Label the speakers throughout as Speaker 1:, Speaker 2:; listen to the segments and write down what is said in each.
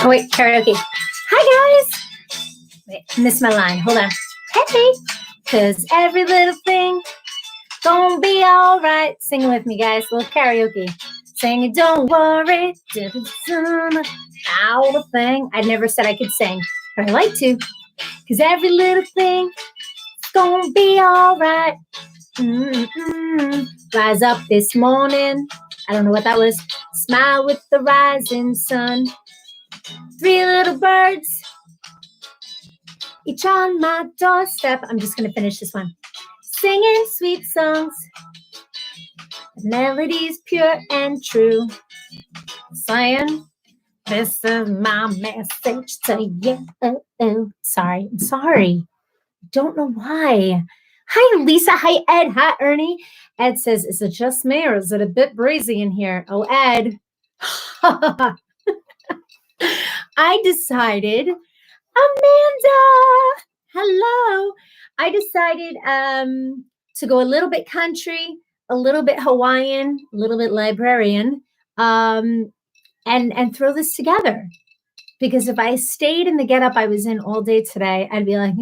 Speaker 1: Oh, wait, karaoke. Hi, guys. Wait, missed my line. Hold on. Hey, because every little thing gonna be all right. Sing with me, guys. A little karaoke. Sing it, don't worry. All the thing. I never said I could sing, but I like to. Because every little thing gonna be all right. Rise up this morning. I don't know what that was. Smile with the rising sun. 3 little birds, each on my doorstep. I'm just going to finish this one. Singing sweet songs, the melody's pure and true. Saying, this is my message to you. Sorry, I'm sorry. Don't know why. Hi, Lisa. Hi, Ed. Hi, Ernie. Ed says, is it just me or is it a bit breezy in here? Oh, Ed. I decided, Amanda, hello. I decided to go a little bit country, a little bit Hawaiian, a little bit librarian, and throw this together. Because if I stayed in the getup I was in all day today, I'd be like,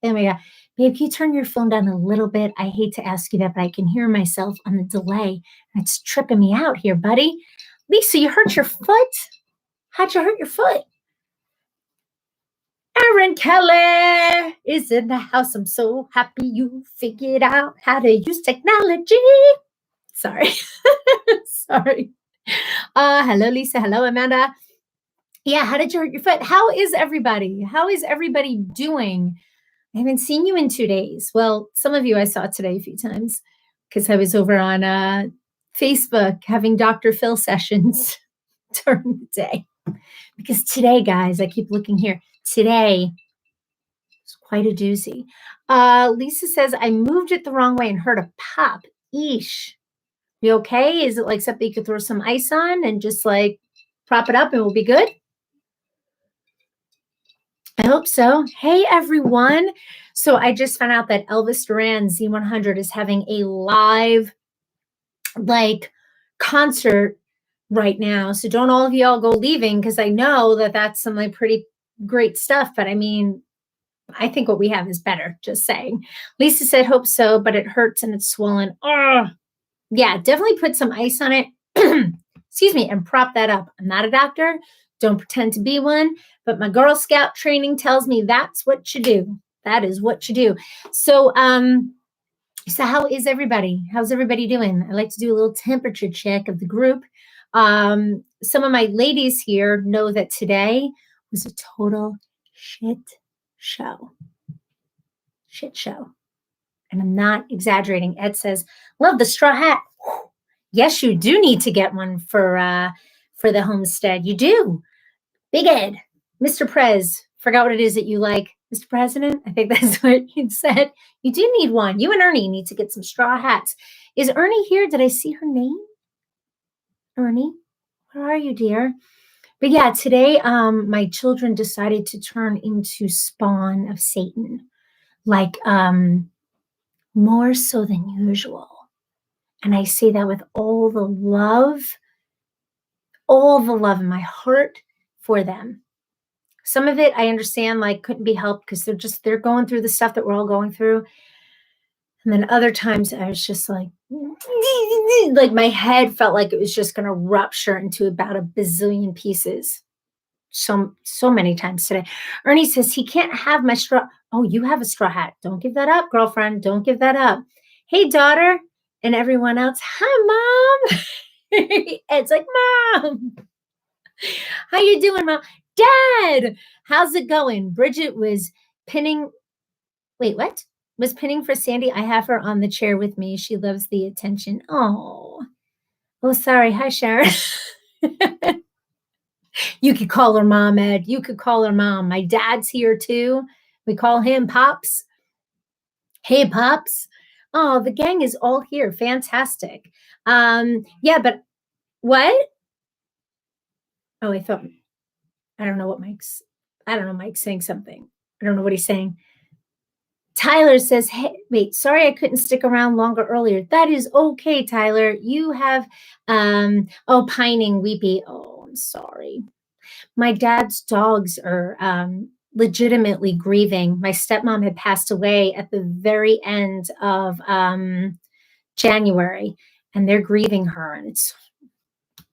Speaker 1: oh my God, babe, can you turn your phone down a little bit? I hate to ask you that, but I can hear myself on the delay. And it's tripping me out here, buddy. Lisa, you hurt your foot? How'd you hurt your foot? Aaron Keller is in the house. I'm so happy you figured out how to use technology. Sorry. Sorry. Hello, Lisa. Hello, Amanda. Yeah, how did you hurt your foot? How is everybody? How is everybody doing? I haven't seen you in 2 days. Well, some of you I saw today a few times because I was over on Facebook having Dr. Phil sessions during the day. Because today, guys, I keep looking here. Today is quite a doozy. Lisa says, I moved it the wrong way and heard a pop. Eesh. You okay? Is it like something you could throw some ice on and just like prop it up and we'll be good? I hope so. Hey, everyone. So I just found out that Elvis Duran Z100 is having a live concert right now. So don't all of y'all go leaving because I know that that's some like pretty great stuff. But I mean, I think what we have is better. Just saying. Lisa said, hope so, but it hurts and it's swollen. Oh, yeah, definitely put some ice on it. Excuse me, and prop that up. I'm not a doctor. Don't pretend to be one. But my Girl Scout training tells me that's what you do. That is what you do. So, so how is everybody? How's everybody doing? I like to do a little temperature check of the group. Some of my ladies here know that today was a total shit show. Shit show. And I'm not exaggerating. Ed says, love the straw hat. Whew. Yes, you do need to get one for the homestead. You do. Big Ed, Mr. Prez, forgot what it is that you like. Mr. President, I think that's what you said. You do need one. You and Ernie need to get some straw hats. Is Ernie here? Did I see her name? Ernie, where are you, dear? But yeah, today my children decided to turn into spawn of Satan, like more so than usual. And I say that with all the love in my heart for them. Some of it I understand like couldn't be helped because they're going through the stuff that we're all going through. And then other times I was just like my head felt like it was just going to rupture into about a bazillion pieces. So many times today. Ernie says he can't have my straw. Oh, you have a straw hat. Don't give that up, girlfriend. Don't give that up. Hey, daughter, and everyone else. Hi, Mom. It's like, Mom. How you doing, Mom? Dad, how's it going? Bridget was pinning. Wait, what? Was pinning for Sandy. I have her on the chair with me. She loves the attention. Oh, sorry. Hi, Sharon. You could call her Mom, Ed. You could call her Mom. My dad's here too. We call him Pops. Hey, Pops. Oh, the gang is all here. Fantastic. Yeah, but what? Oh, I don't know what Mike's saying something. I don't know what he's saying. Tyler says, hey, wait, sorry I couldn't stick around longer earlier. That is okay, Tyler. You have, pining, weepy. Oh, I'm sorry. My dad's dogs are legitimately grieving. My stepmom had passed away at the very end of January, and they're grieving her. And it's,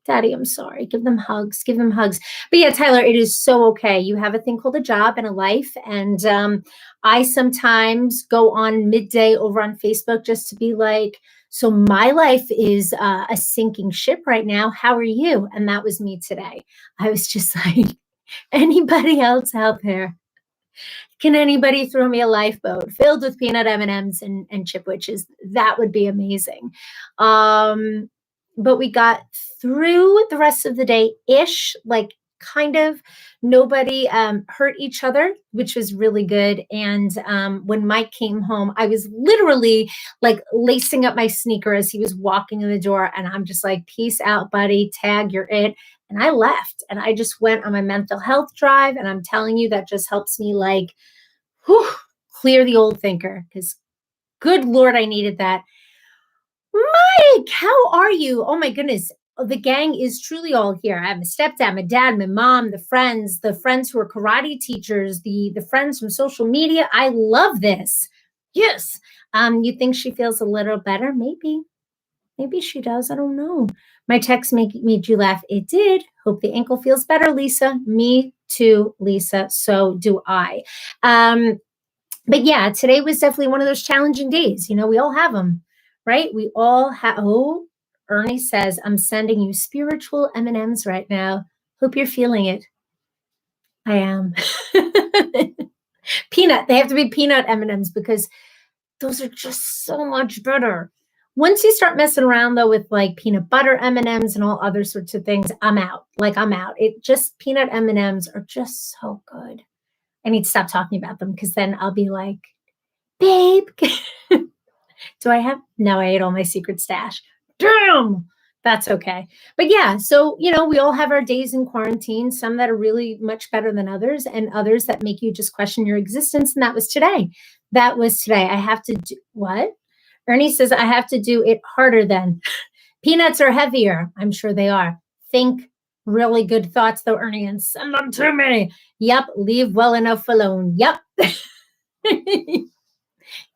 Speaker 1: Daddy, I'm sorry. Give them hugs. Give them hugs. But yeah, Tyler, it is so okay. You have a thing called a job and a life. And I sometimes go on midday over on Facebook just to be like, so my life is a sinking ship right now. How are you? And that was me today. I was just like, anybody else out there? Can anybody throw me a lifeboat filled with peanut M&Ms and chipwiches? That would be amazing. But we got through the rest of the day ish, like kind of nobody hurt each other, which was really good. And when Mike came home, I was literally like lacing up my sneaker as he was walking in the door. And I'm just like, peace out, buddy. Tag, you're it. And I left and I just went on my mental health drive. And I'm telling you, that just helps me like, whew, clear the old thinker, because good Lord, I needed that. Mike, how are you? Oh my goodness. The gang is truly all here. I have my stepdad, my dad, my mom, the friends who are karate teachers, the friends from social media. I love this. Yes. You think she feels a little better? Maybe. Maybe she does. I don't know. My text made you laugh. It did. Hope the ankle feels better, Lisa. Me too, Lisa. So do I. But yeah, today was definitely one of those challenging days. You know, we all have them, right? We all have. Oh, Ernie says, I'm sending you spiritual M&Ms right now. Hope you're feeling it. I am. Peanut. They have to be peanut M&Ms because those are just so much better. Once you start messing around though with like peanut butter M&Ms and all other sorts of things, I'm out. Like I'm out. It just peanut M&Ms are just so good. I need to stop talking about them because then I'll be like, babe, do I have? No, I ate all my secret stash. Damn, that's okay. But yeah, so, you know, we all have our days in quarantine, some that are really much better than others, and others that make you just question your existence. And that was today. That was today. I have to do what? Ernie says, I have to do it harder then. Peanuts are heavier. I'm sure they are. Think really good thoughts, though, Ernie, and send them to me. Yep. Leave well enough alone. Yep.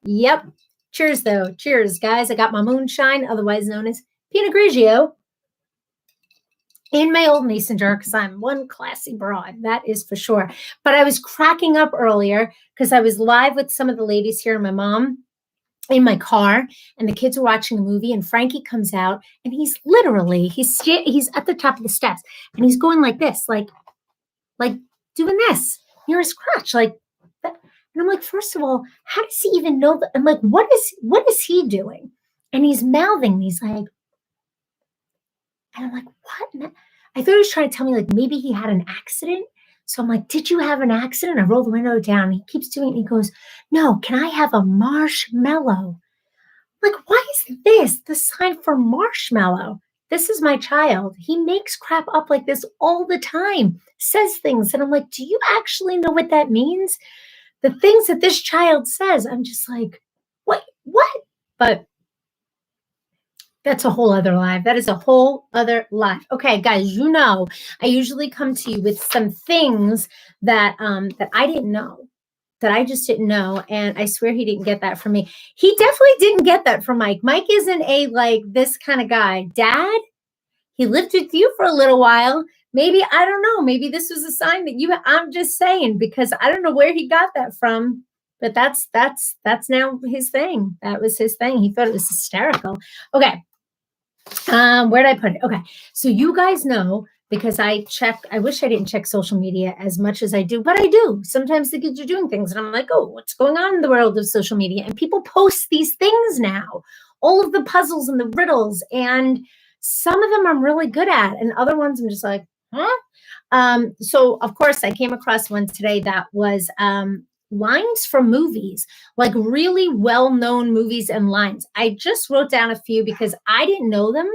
Speaker 1: Yep. Cheers, though. Cheers, guys. I got my moonshine, otherwise known as Pinot Grigio, in my old mason jar because I'm one classy broad. That is for sure. But I was cracking up earlier because I was live with some of the ladies here and my mom in my car, and the kids are watching a movie, and Frankie comes out, and he's literally, he's at the top of the steps, and he's going like this, like doing this near his crotch, like that. And I'm like, first of all, how does he even know that? I'm like, what is he doing? And he's mouthing, he's like, and I'm like, what? I thought he was trying to tell me like maybe he had an accident. So I'm like, did you have an accident? I roll the window down. He keeps doing it. And he goes, no, can I have a marshmallow? Like, why is this the sign for marshmallow? This is my child. He makes crap up like this all the time, says things. And I'm like, do you actually know what that means? The things that this child says, I'm just like, what? But that's a whole other life. That is a whole other life. Okay, guys, you know, I usually come to you with some things that that I didn't know, that I just didn't know. And I swear he didn't get that from me. He definitely didn't get that from Mike. Mike isn't a like this kind of guy. Dad, he lived with you for a little while. Maybe, I don't know. Maybe this was a sign that I'm just saying, because I don't know where he got that from. But that's now his thing. That was his thing. He thought it was hysterical. Okay. Where did I put it? Okay. So you guys know, because I wish I didn't check social media as much as I do, but I do. Sometimes the kids are doing things and I'm like, oh, what's going on in the world of social media? And people post these things now, all of the puzzles and the riddles. And some of them I'm really good at, and other ones I'm just like, huh? So of course I came across one today that was lines from movies, like really well-known movies and lines. I just wrote down a few because I didn't know them.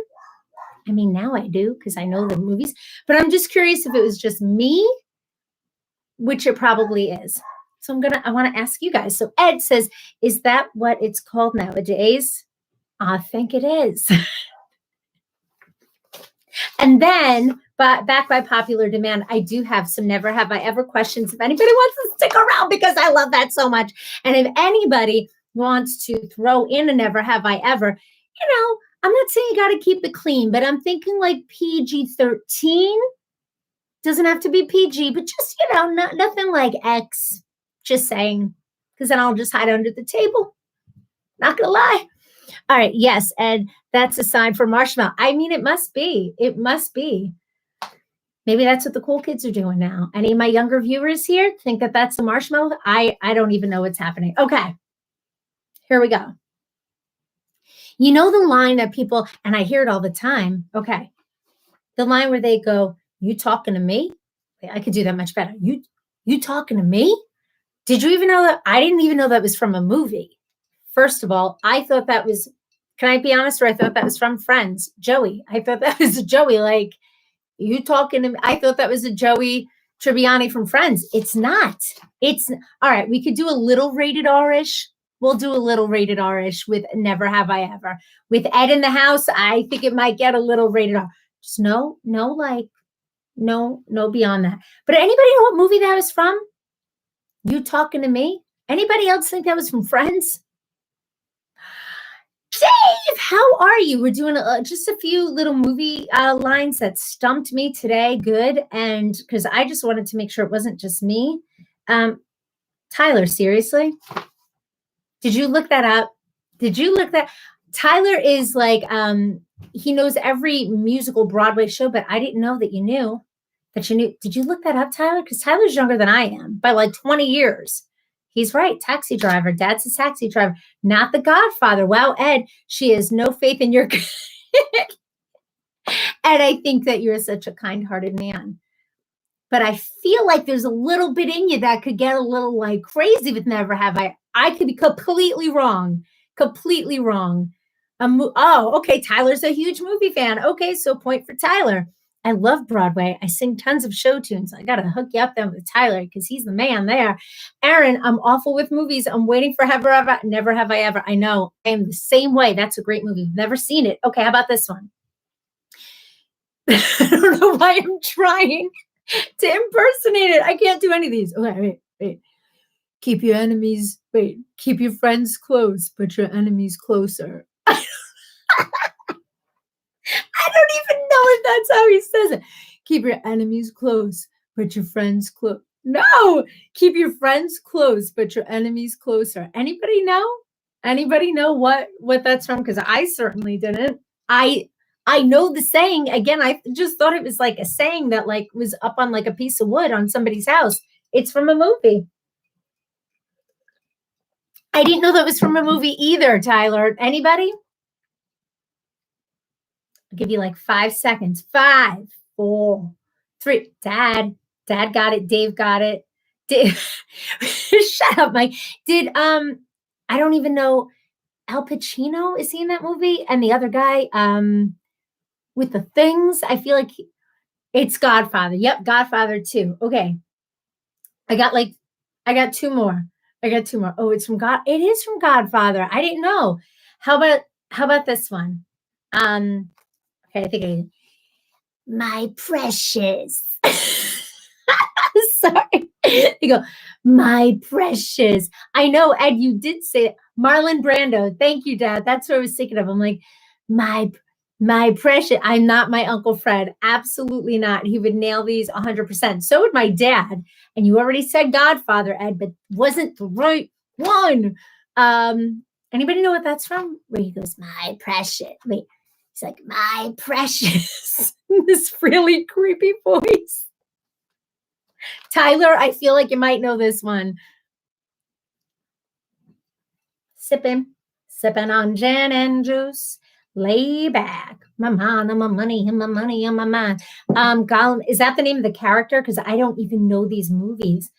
Speaker 1: I mean, now I do because I know the movies, but I'm just curious if it was just me, which it probably is. So I want to ask you guys. So Ed says, is that what it's called nowadays? I think it is. And then, but back by popular demand, I do have some never have I ever questions. If anybody wants to stick around, because I love that so much. And if anybody wants to throw in a never have I ever, I'm not saying you got to keep it clean, but I'm thinking like PG-13. Doesn't have to be PG, but just, nothing like X. Just saying, because then I'll just hide under the table. Not gonna lie. All right, yes, and that's a sign for marshmallow. I mean, it must be. It must be. Maybe that's what the cool kids are doing now. Any of my younger viewers here think that that's a marshmallow? I don't even know what's happening. Okay, here we go. You know the line that people, and I hear it all the time. Okay, the line where they go, "You talking to me?" I could do that much better. You talking to me? Did you even know that? I didn't even know that was from a movie. First of all, I thought that was, can I be honest, or I thought that was from Friends, Joey. I thought that was a Joey, like, you talking to me? I thought that was a Joey Tribbiani from Friends. It's not. It's, all right, we could do a little rated R-ish. We'll do a little rated R-ish with Never Have I Ever. With Ed in the house, I think it might get a little rated R. Just no, beyond that. But anybody know what movie that was from? You talking to me? Anybody else think that was from Friends? Dave, how are you? We're doing just a few little movie lines that stumped me today. Good. And because I just wanted to make sure it wasn't just me. Tyler, seriously? Did you look that up? Did you look that? Tyler is like, he knows every musical Broadway show, but I didn't know that you knew. Did you look that up, Tyler? Because Tyler's younger than I am by like 20 years. He's right. Taxi driver. Dad's a taxi driver, not the Godfather. Wow, Ed, she has no faith in your. And I think that you're such a kind-hearted man. But I feel like there's a little bit in you that could get a little like crazy with Never Have I. I could be completely wrong. Completely wrong. Okay. Tyler's a huge movie fan. Okay, so point for Tyler. I love Broadway. I sing tons of show tunes. I got to hook you up then with Tyler because he's the man there. Aaron, I'm awful with movies. I'm waiting for Never Have I Ever. I know. I am the same way. That's a great movie. Never seen it. Okay, how about this one? I don't know why I'm trying to impersonate it. I can't do any of these. Okay, wait. Keep your friends close, but your enemies closer. I don't even know if that's how he says it. Keep your enemies close, but your friends close. No, keep your friends close, but your enemies closer. Anybody know? Anybody know what that's from? Because I certainly didn't. I know the saying. Again, I just thought it was like a saying that like was up on like a piece of wood on somebody's house. It's from a movie. I didn't know that was from a movie either, Tyler. Anybody? I'll give you like 5 seconds. 5, 4, 3. Dad got it. Dave got it. Shut up, Mike. I don't even know. Al Pacino, is he in that movie? And the other guy, with the things, I feel like it's Godfather. Yep, Godfather 2. Okay. I got 2 more. Oh, it's from God. It is from Godfather. I didn't know. How about this one? Okay, I think my precious. Sorry. You go, my precious. I know, Ed, you did say it. Marlon Brando. Thank you, Dad. That's what I was thinking of. I'm like, my precious. I'm not my Uncle Fred. Absolutely not. He would nail these 100%. So would my dad. And you already said Godfather, Ed, but wasn't the right one. Anybody know what that's from? Where he goes, my precious. Wait. He's like, my precious. This really creepy voice. Tyler, I feel like you might know this one. Sipping on gin and juice. Lay back. My mind and my money and my money and my mind. Gollum, is that the name of the character? Because I don't even know these movies.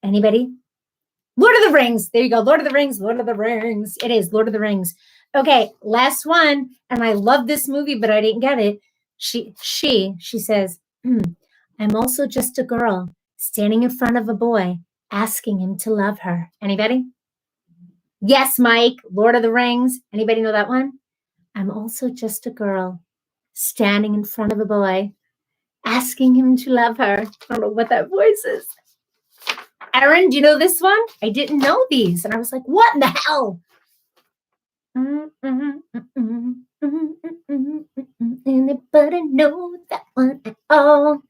Speaker 1: Anybody? Lord of the Rings. There you go. Lord of the Rings. It is Lord of the Rings. Okay, last one. And I love this movie, but I didn't get it. She says, I'm also just a girl standing in front of a boy, asking him to love her. Anybody? Yes, Mike. Lord of the Rings. Anybody know that one? I'm also just a girl standing in front of a boy, asking him to love her. I don't know what that voice is. Erin, do you know this one? I didn't know these. And I was like, what in the hell? Anybody know that one at all?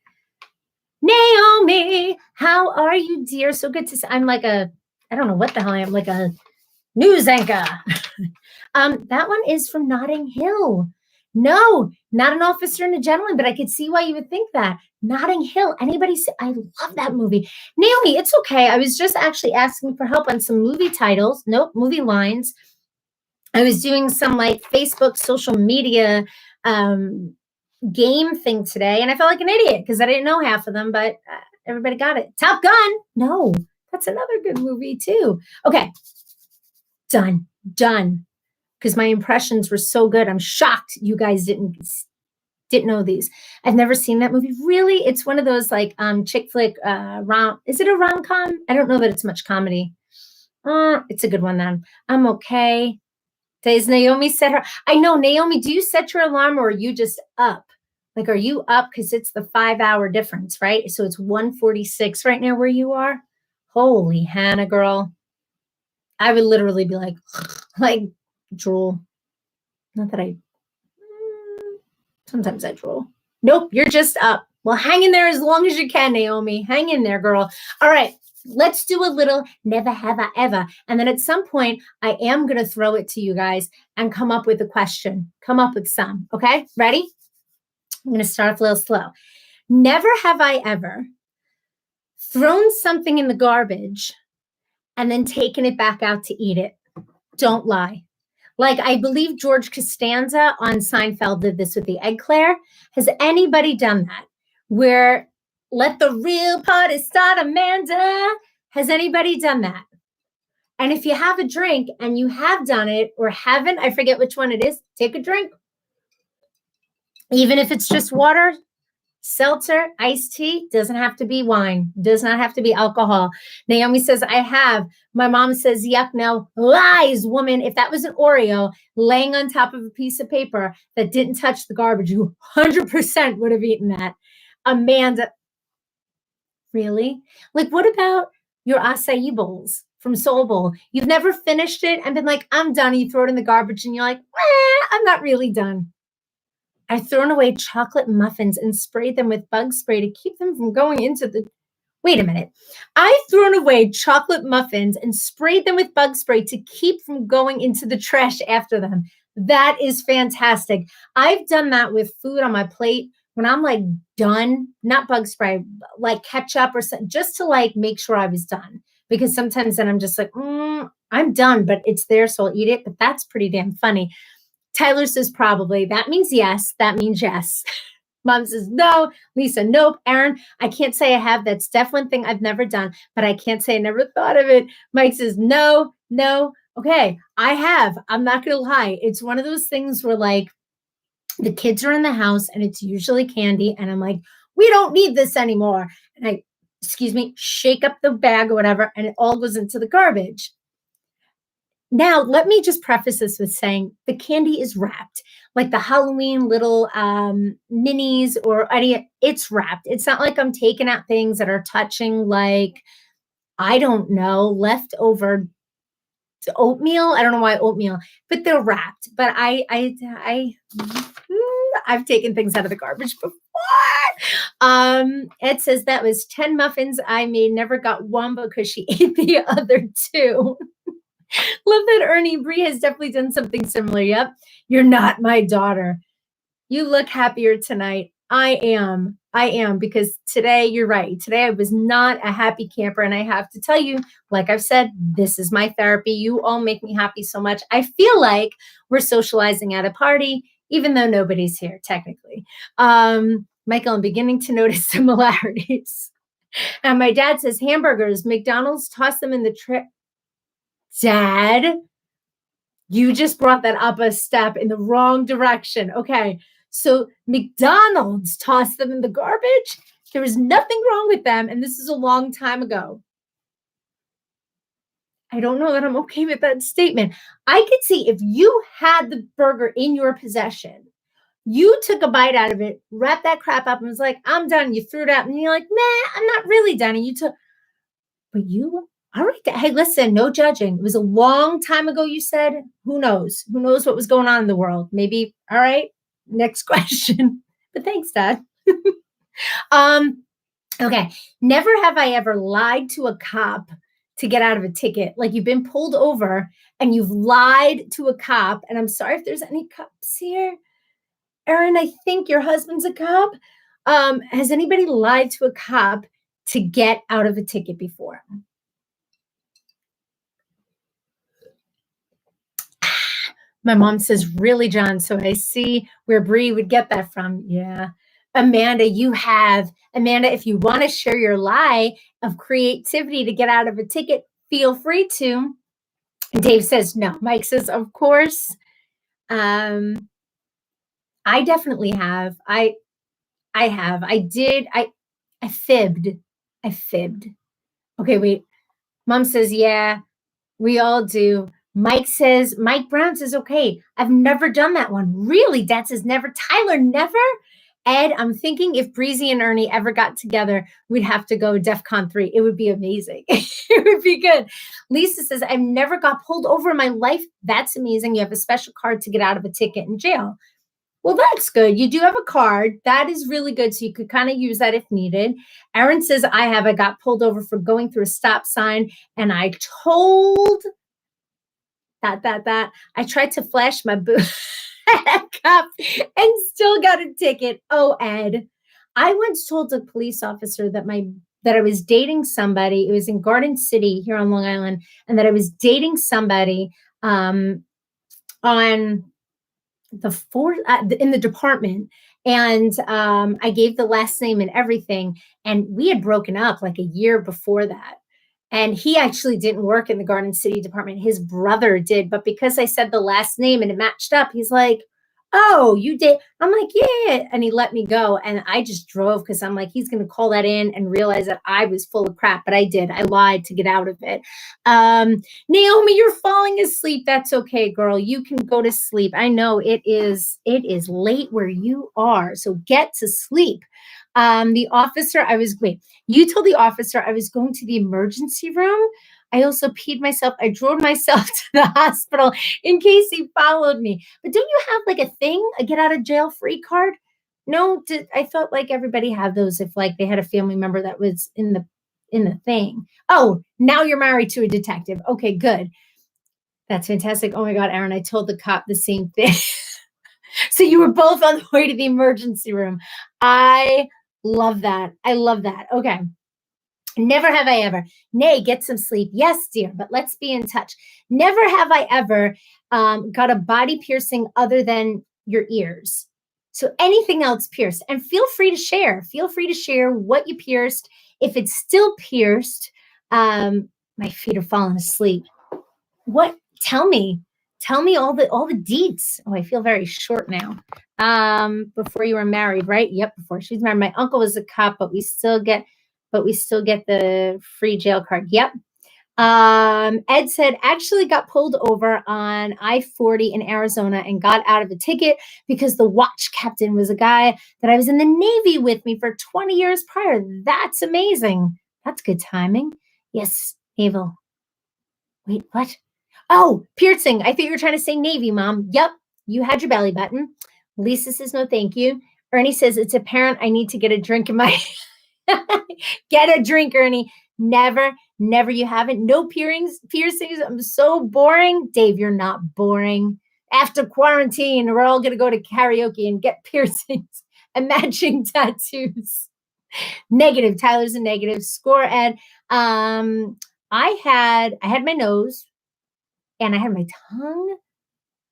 Speaker 1: Naomi, how are you, dear? So good to see. I'm like I don't know what the hell I am, like a news anchor. That one is from Notting Hill. No, not an officer and a gentleman, but I could see why you would think that. Notting Hill. Anybody see? I love that movie. Naomi, it's okay. I was just actually asking for help on some movie titles. Nope, movie lines. I was doing some like Facebook social media game thing today, and I felt like an idiot because I didn't know half of them, but everybody got it. Top Gun. No, that's another good movie too. Okay, done. Because my impressions were so good. I'm shocked you guys didn't know these. I've never seen that movie. Really? It's one of those like chick flick is it a rom-com? I don't know that it's much comedy. It's a good one then. I'm okay. Does Naomi set her? I know, Naomi, do you set your alarm or are you just up? Like, are you up? Because it's the 5-hour difference, right? So it's 1:46 right now where you are. Holy Hannah, girl. I would literally be like drool. Not that sometimes I drool. Nope, you're just up. Well, hang in there as long as you can, Naomi. Hang in there, girl. All right, let's do a little never have I ever. And then at some point, I am going to throw it to you guys and come up with a question. Come up with some, okay? Ready? I'm going to start off a little slow. Never have I ever thrown something in the garbage and then taken it back out to eat it. Don't lie. Like, I believe George Costanza on Seinfeld did this with the eclair. Has anybody done that? Where, let the real party start, Amanda. Has anybody done that? And if you have a drink and you have done it or haven't, I forget which one it is, take a drink. Even if it's just water, seltzer, iced tea, doesn't have to be wine, does not have to be alcohol. Naomi says, I have. My mom says, yuck, no. Lies, woman. If that was an Oreo laying on top of a piece of paper that didn't touch the garbage, you 100% would have eaten that. Amanda, really? Like, what about your acai bowls from Soul Bowl? You've never finished it and been like, I'm done. You throw it in the garbage and you're like, I'm not really done. I've thrown away chocolate muffins and sprayed them with bug spray to keep them from going into the... Wait a minute. I've thrown away chocolate muffins and sprayed them with bug spray to keep from going into the trash after them. That is fantastic. I've done that with food on my plate when I'm like done, not bug spray, like ketchup or something, just to like make sure I was done. Because sometimes then I'm just like, I'm done, but it's there, so I'll eat it. But that's pretty damn funny. Tyler says probably. That means yes. That means yes. Mom says no. Lisa, nope. Aaron, I can't say I have. That's definitely one thing I've never done, but I can't say I never thought of it. Mike says no. Okay, I have. I'm not going to lie. It's one of those things where like the kids are in the house and it's usually candy. And I'm like, we don't need this anymore. And I, shake up the bag or whatever. And it all goes into the garbage. Now, let me just preface this with saying the candy is wrapped, like the Halloween little minis or any, it's wrapped. It's not like I'm taking out things that are touching like, I don't know, leftover oatmeal. I don't know why oatmeal, but they're wrapped. But I've taken things out of the garbage before. Ed says that was 10 muffins I made, never got one because she ate the other 2. Love that Ernie Bree has definitely done something similar. Yep. You're not my daughter. You look happier tonight. I am because today, you're right. Today I was not a happy camper. And I have to tell you, like I've said, this is my therapy. You all make me happy so much. I feel like we're socializing at a party, even though nobody's here technically. Michael, I'm beginning to notice similarities. And my dad says hamburgers, McDonald's, toss them in the Dad, you just brought that up a step in the wrong direction. Okay, so McDonald's tossed them in the garbage. There was nothing wrong with them, and this is a long time ago. I don't know that I'm okay with that statement. I could see if you had the burger in your possession, You took a bite out of it, wrapped that crap up, and was like, I'm done. You threw it out, and you're like, nah, I'm not really done. And you took, but you, all right. Hey, listen, no judging. It was a long time ago, you said. Who knows? Who knows what was going on in the world? Maybe, all right. Next question. But thanks, Dad. um, okay. Never have I ever lied to a cop to get out of a ticket. Like you've been pulled over and you've lied to a cop. And I'm sorry if there's any cops here. Erin, I think your husband's a cop. Has anybody lied to a cop to get out of a ticket before? My mom says, really, John? So I see where Bree would get that from. Yeah. Amanda, you have. Amanda, if you want to share your lie of creativity to get out of a ticket, feel free to. Dave says, no. Mike says, of course. I definitely have. I have. I did. I fibbed. I fibbed. Okay, wait. Mom says, yeah, we all do. Mike Brown says, okay, I've never done that one. Really? Dad says, never. Tyler, never? Ed, I'm thinking if Breizy and Ernie ever got together, we'd have to go DEF CON 3. It would be amazing. It would be good. Lisa says, I've never got pulled over in my life. That's amazing. You have a special card to get out of a ticket in jail. Well, that's good. You do have a card. That is really good. So you could kind of use that if needed. Erin says, I got pulled over for going through a stop sign and I told that. I tried to flash my boot at a cop and still got a ticket. Oh, Ed. I once told a police officer that I was dating somebody. It was in Garden City here on Long Island, and that I was dating somebody on the fourth in the department. And I gave the last name and everything. And we had broken up like a year before that. And he actually didn't work in the Garden City department. His brother did. But because I said the last name and it matched up, he's like, oh, you did. I'm like, yeah. And he let me go. And I just drove because I'm like, he's going to call that in and realize that I was full of crap. But I did. I lied to get out of it. Naomi, you're falling asleep. That's okay, girl. You can go to sleep. I know it is late where you are. So get to sleep. The officer, you told the officer I was going to the emergency room. I also peed myself. I drove myself to the hospital in case he followed me. But don't you have like a thing, a get out of jail free card? No, I felt like everybody had those if like they had a family member that was in the thing. Oh, now you're married to a detective. Okay, good. That's fantastic. Oh my God, Aaron, I told the cop the same thing. So you were both on the way to the emergency room. I love that. I love that. Okay. Never have I ever. Nay, get some sleep. Yes, dear, but let's be in touch. Never have I ever got a body piercing other than your ears. So anything else pierced. And feel free to share. Feel free to share what you pierced. If it's still pierced, my feet are falling asleep. What? Tell me all the deets. Oh, I feel very short now. Before you were married, right? Yep, before she's married. My uncle was a cop, but we still get the free jail card. Yep. Ed said, actually got pulled over on I-40 in Arizona and got out of a ticket because the watch captain was a guy that I was in the Navy with me for 20 years prior. That's amazing. That's good timing. Yes, Abel. Wait, what? Oh, piercing. I thought you were trying to say Navy, Mom. Yep, you had your belly button. Lisa says, no, thank you. Ernie says, it's apparent I need to get a drink in my... Get a drink, Ernie. Never, you haven't. No piercings. I'm so boring. Dave, you're not boring. After quarantine, we're all going to go to karaoke and get piercings and matching tattoos. Negative. Tyler's a negative. Score, Ed. I had my nose and I had my tongue.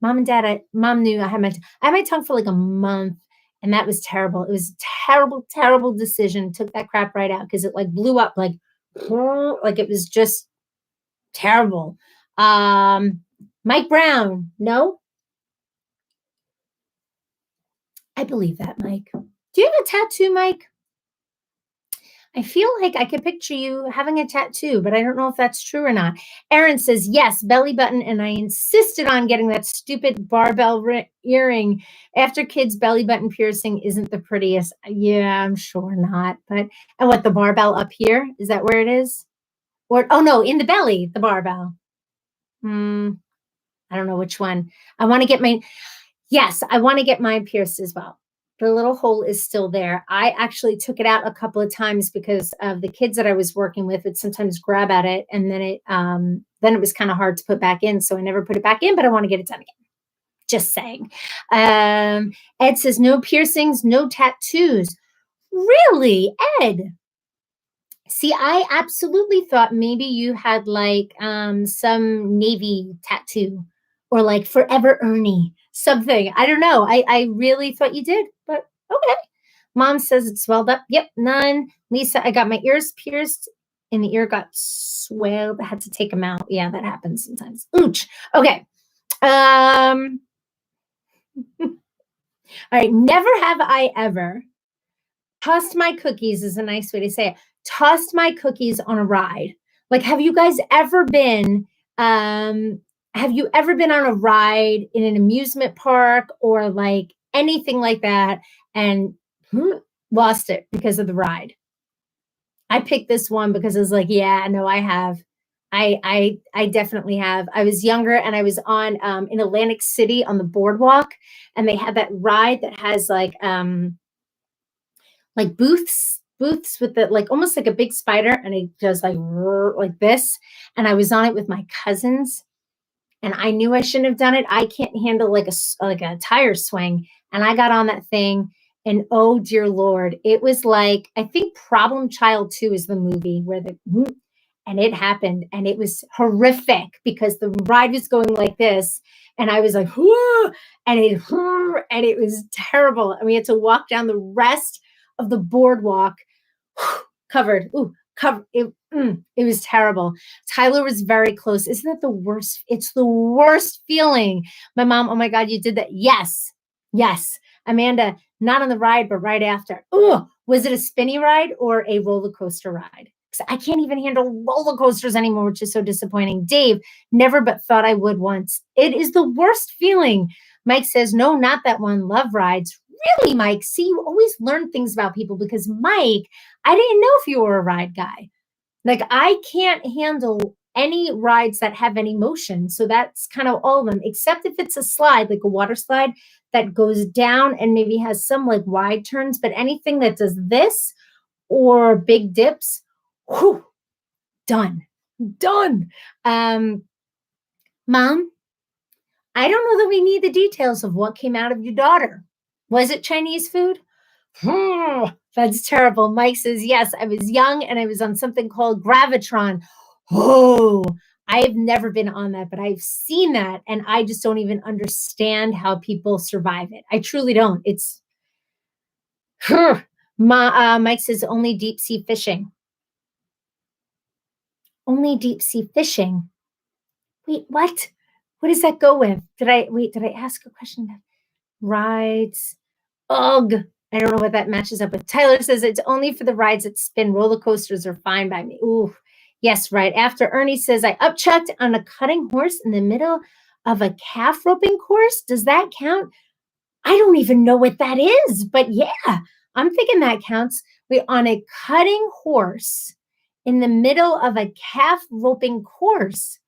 Speaker 1: Mom and Dad, Mom knew I had my tongue for like a month. And that was terrible. It was a terrible, terrible decision. Took that crap right out because it like blew up like it was just terrible. Mike Brown, no? I believe that, Mike. Do you have a tattoo, Mike? I feel like I could picture you having a tattoo, but I don't know if that's true or not. Aaron says, yes, belly button. And I insisted on getting that stupid barbell earring. After kids, belly button piercing isn't the prettiest. Yeah, I'm sure not. But, and what, the barbell up here? Is that where it is? Or, oh no, in the belly, the barbell. Hmm, I don't know which one. I want to get my, yes, I want to get mine pierced as well. The little hole is still there. I actually took it out a couple of times because of the kids that I was working with would sometimes grab at it, and then it was kind of hard to put back in. So I never put it back in, but I want to get it done again. Just saying. Ed says no piercings, no tattoos. Really, Ed? See, I absolutely thought maybe you had like some Navy tattoo or like Forever Ernie, something. I don't know. I really thought you did, but okay. Mom says it swelled up. Yep, none. Lisa, I got my ears pierced and the ear got swelled. I had to take them out. Yeah, that happens sometimes. Ooch. Okay. All right. Never have I ever tossed my cookies is a nice way to say it. Tossed my cookies on a ride. Like, have you ever been on a ride in an amusement park or like anything like that and lost it because of the ride? I picked this one because I was like, yeah, no, I have. I definitely have. I was younger and I was on in Atlantic City on the boardwalk, and they had that ride that has like booths with the like almost like a big spider, and it does like this. And I was on it with my cousins, and I knew I shouldn't have done it. I can't handle like a tire swing, and I got on that thing, and oh dear Lord, it was like I think Problem Child 2 is the movie where and it happened, and it was horrific because the ride was going like this, and I was like, whoo, and it was terrible. And we had to walk down the rest of the boardwalk covered. Ooh, cover it. It was terrible. Tyler was very close. Isn't that the worst? It's the worst feeling. My mom, oh my God, you did that. Yes. Yes. Amanda, not on the ride, but right after. Oh, was it a spinny ride or a roller coaster ride? I can't even handle roller coasters anymore, which is so disappointing. Dave, never but thought I would once. It is the worst feeling. Mike says, no, not that one. Love rides. Really, Mike? See, you always learn things about people because Mike, I didn't know if you were a ride guy. Like, I can't handle any rides that have any motion. So that's kind of all of them, except if it's a slide, like a water slide that goes down and maybe has some like wide turns. But anything that does this or big dips, whew, done. Mom, I don't know that we need the details of what came out of your daughter. Was it Chinese food? That's terrible. Mike says, yes, I was young and I was on something called Gravitron. Oh, I've never been on that, but I've seen that. And I just don't even understand how people survive it. I truly don't. It's, Mike says, only deep sea fishing. Only deep sea fishing. Wait, what? What does that go with? Did I ask a question? Rides. Ugh. I don't know what that matches up with. Tyler says it's only for the rides that spin. Roller coasters are fine by me. Ooh, yes, right. After Ernie says I upchucked on a cutting horse in the middle of a calf roping course. Does that count? I don't even know what that is, but yeah, I'm thinking that counts. We're on a cutting horse in the middle of a calf roping course.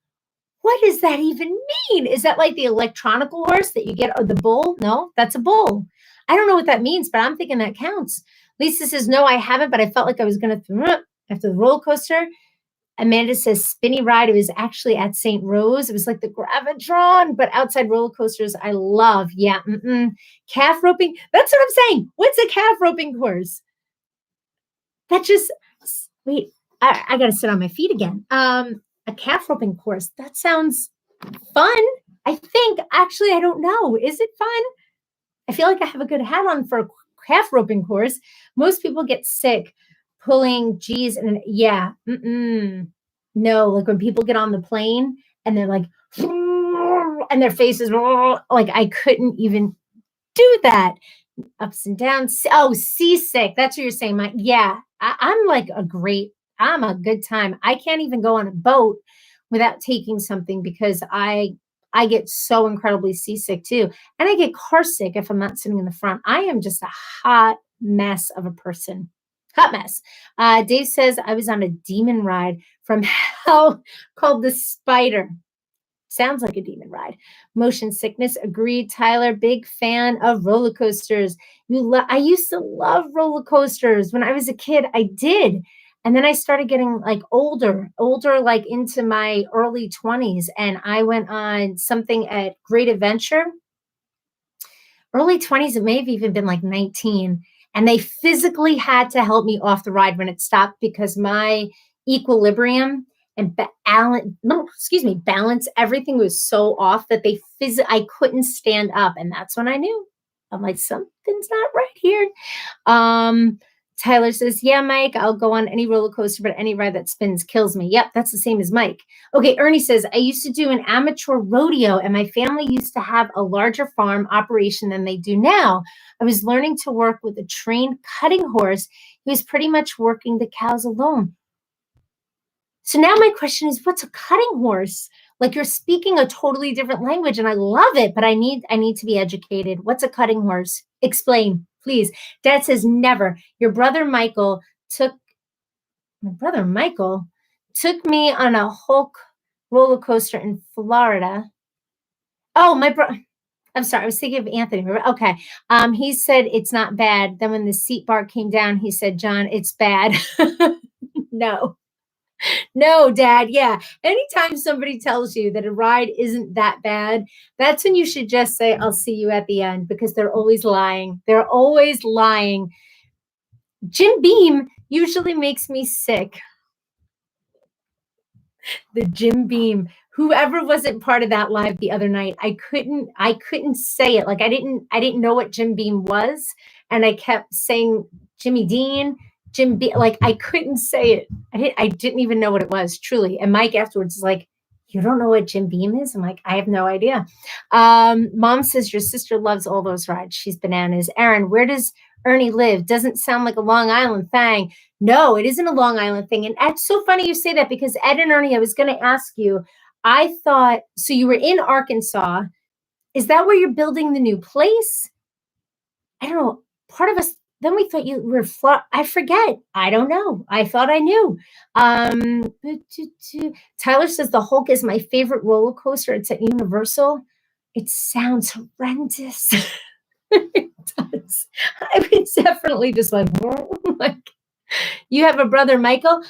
Speaker 1: What does that even mean? Is that like the electronical horse that you get, or the bull? No, that's a bull. I don't know what that means, but I'm thinking that counts. Lisa says, no, I haven't, but I felt like I was going to after the roller coaster. Amanda says, spinny ride. It was actually at St. Rose. It was like the Gravitron, but outside roller coasters, I love. Yeah. Calf roping. That's what I'm saying. What's a calf roping course? That just, wait, I got to sit on my feet again. A calf roping course. That sounds fun. I think, actually, I don't know. Is it fun? I feel like I have a good hat on for a calf roping course. Most people get sick pulling G's and yeah. No, like when people get on the plane and they're like, and their faces like I couldn't even do that. Ups and downs. Oh, seasick. That's what you're saying, Mike. Yeah. I'm like I'm a good time. I can't even go on a boat without taking something because I get so incredibly seasick too. And I get car sick if I'm not sitting in the front. I am just a hot mess of a person. Hot mess. Dave says I was on a demon ride from hell called the Spider. Sounds like a demon ride. Motion sickness. Agreed, Tyler. Big fan of roller coasters. I used to love roller coasters when I was a kid. I did. And then I started getting like older, like into my early 20s. And I went on something at Great Adventure. Early 20s, it may have even been like 19. And they physically had to help me off the ride when it stopped because my equilibrium and balance, no, excuse me, balance, everything was so off that I couldn't stand up. And that's when I knew. I'm like, something's not right here. Um, Tyler says, yeah, Mike, I'll go on any roller coaster, but any ride that spins kills me. Yep, that's the same as Mike. Okay, Ernie says, I used to do an amateur rodeo, and my family used to have a larger farm operation than they do now. I was learning to work with a trained cutting horse. He was pretty much working the cows alone. So now my question is, what's a cutting horse? Like you're speaking a totally different language and I love it, but I need to be educated. What's a cutting horse? Explain, please. Dad says never. Took my brother Michael took me on a Hulk roller coaster in Florida. Oh, my bro. I'm sorry, I was thinking of Anthony. Okay. He said it's not bad. Then when the seat bar came down, he said, John, it's bad. No. No, Dad. Yeah. Anytime somebody tells you that a ride isn't that bad, that's when you should just say, I'll see you at the end because they're always lying. They're always lying. Jim Beam usually makes me sick. The Jim Beam. Whoever wasn't part of that live the other night, I couldn't say it. Like I didn't know what Jim Beam was. And I kept saying Jimmy Dean, Jim Beam, like I couldn't say it. I didn't even know what it was, truly. And Mike afterwards is like, you don't know what Jim Beam is? I'm like, I have no idea. Mom says your sister loves all those rides. She's bananas. Aaron, where does Ernie live? Doesn't sound like a Long Island thing. No, it isn't a Long Island thing. And it's so funny you say that because Ed and Ernie, I was going to ask you, I thought, so you were in Arkansas. Is that where you're building the new place? I don't know. Part of us, then we thought you were, I forget. I don't know. I thought I knew. Tyler says the Hulk is my favorite roller coaster. It's at Universal. It sounds horrendous. It does. I was definitely just like, like, you have a brother, Michael?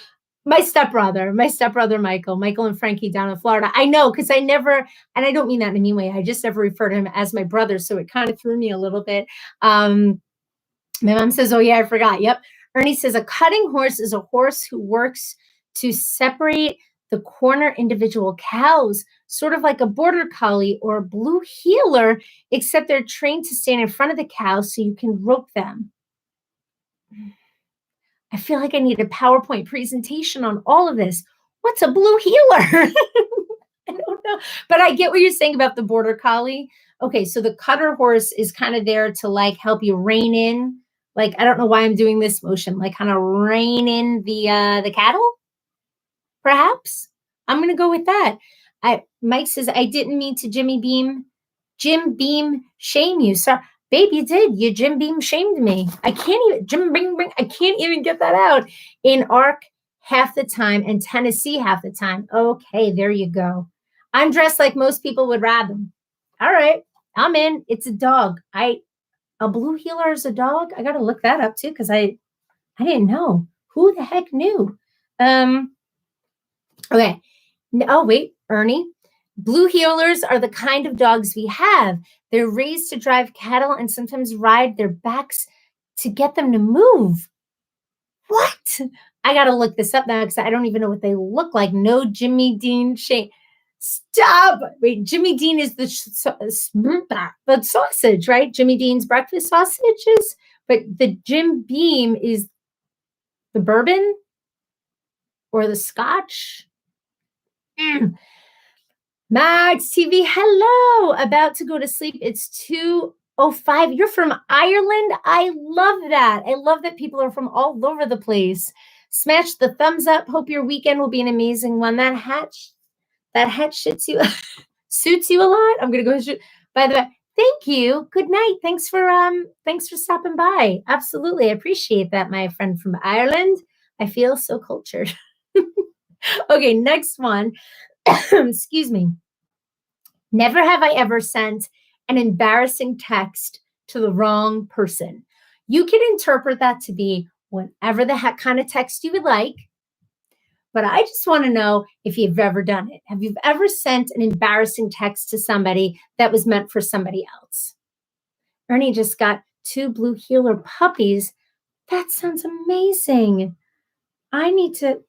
Speaker 1: My stepbrother, Michael and Frankie down in Florida. I know because I never, and I don't mean that in a mean way. I just never refer to him as my brother. So it kind of threw me a little bit. My mom says, oh, yeah, I forgot. Yep. Ernie says a cutting horse is a horse who works to separate the corner individual cows, sort of like a border collie or a blue heeler, except they're trained to stand in front of the cow so you can rope them. I feel like I need a PowerPoint presentation on all of this. What's a blue heeler? I don't know. But I get what you're saying about the border collie. Okay, so the cutter horse is kind of there to like help you rein in. Like, I don't know why I'm doing this motion, like kind of rein in the cattle, perhaps. I'm gonna go with that. Mike says I didn't mean to Jim Beam shame you. So babe, you did. You Jim Beam shamed me. I can't even I can't even get that out. In ARC half the time and Tennessee half the time. Okay, there you go. I'm dressed like most people would rather. All right, I'm in. It's a dog. A blue heeler is a dog. I gotta look that up too, because I didn't know. Who the heck knew? Okay. Oh, wait, Ernie. Blue heelers are the kind of dogs we have. They're raised to drive cattle and sometimes ride their backs to get them to move. What? I got to look this up now because I don't even know what they look like. No Jimmy Dean Shane. Stop. Wait, Jimmy Dean is the sausage, right? Jimmy Dean's breakfast sausages. But the Jim Beam is the bourbon or the scotch. Max TV, hello. About to go to sleep. It's 2 5. You're from Ireland. I love that. I love that people are from all over the place. Smash the thumbs up. Hope your weekend will be an amazing one. That hat suits you suits you a lot. I'm gonna go shoot. By the way, thank you. Good night. Thanks for stopping by. Absolutely. I appreciate that, my friend from Ireland. I feel so cultured. Okay, next one. Excuse me. Never have I ever sent an embarrassing text to the wrong person. You can interpret that to be whatever the heck kind of text you would like, but I just want to know if you've ever done it. Have you ever sent an embarrassing text to somebody that was meant for somebody else? Ernie just got 2 blue heeler puppies. That sounds amazing. I need to,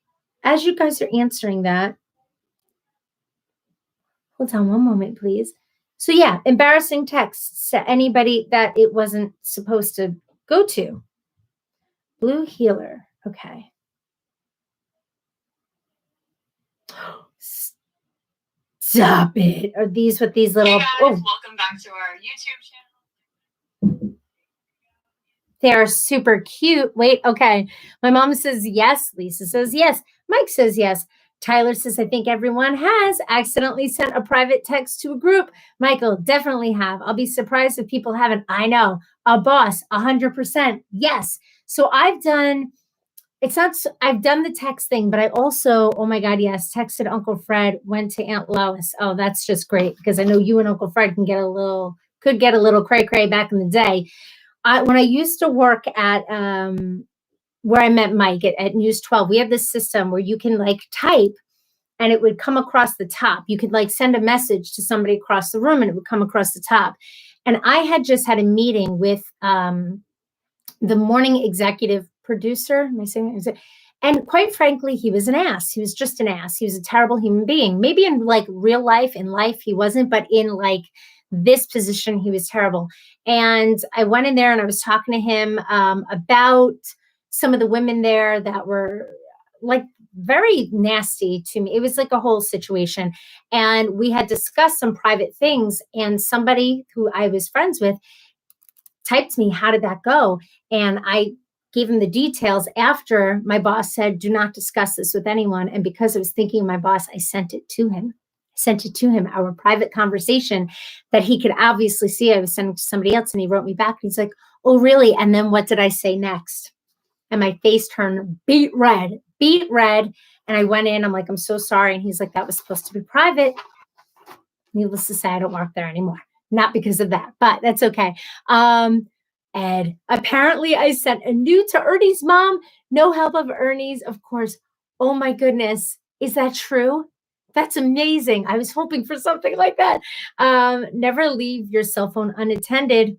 Speaker 1: as you guys are answering that, hold on one moment, please. So yeah, embarrassing texts to anybody that it wasn't supposed to go to. Blue heeler. Okay. Stop it. Are these with these little...
Speaker 2: Hey guys, welcome back to our YouTube channel.
Speaker 1: They are super cute. Wait, okay. My mom says yes. Lisa says yes. Mike says yes. Tyler says, I think everyone has accidentally sent a private text to a group. Michael, definitely have. I'll be surprised if people haven't. I know. A boss, 100%. Yes. So I've done the text thing, but I also, oh my God, yes, texted Uncle Fred, went to Aunt Lois. Oh, that's just great because I know you and Uncle Fred could get a little cray back in the day. When I used to work at where I met Mike at News 12, we have this system where you can like type and it would come across the top. You could like send a message to somebody across the room and it would come across the top. And I had just had a meeting with the morning executive producer. Am I saying it? And quite frankly, he was an ass. He was just an ass. He was a terrible human being. Maybe in like real life, in life, he wasn't, but in like this position, he was terrible. And I went in there and I was talking to him about some of the women there that were like very nasty to me. It was like a whole situation. And we had discussed some private things. And somebody who I was friends with typed me, how did that go? And I gave him the details after my boss said, do not discuss this with anyone. And because I was thinking of my boss, I sent it to him. Our private conversation that he could obviously see I was sending to somebody else. And he wrote me back. And he's like, oh, really? And then what did I say next? And my face turned beet red. And I went in, I'm like, I'm so sorry. And he's like, that was supposed to be private. Needless to say, I don't work there anymore. Not because of that, but that's okay. Ed, apparently I sent a nude to Ernie's mom. No help of Ernie's, of course. Oh my goodness. Is that true? That's amazing. I was hoping for something like that. Never leave your cell phone unattended.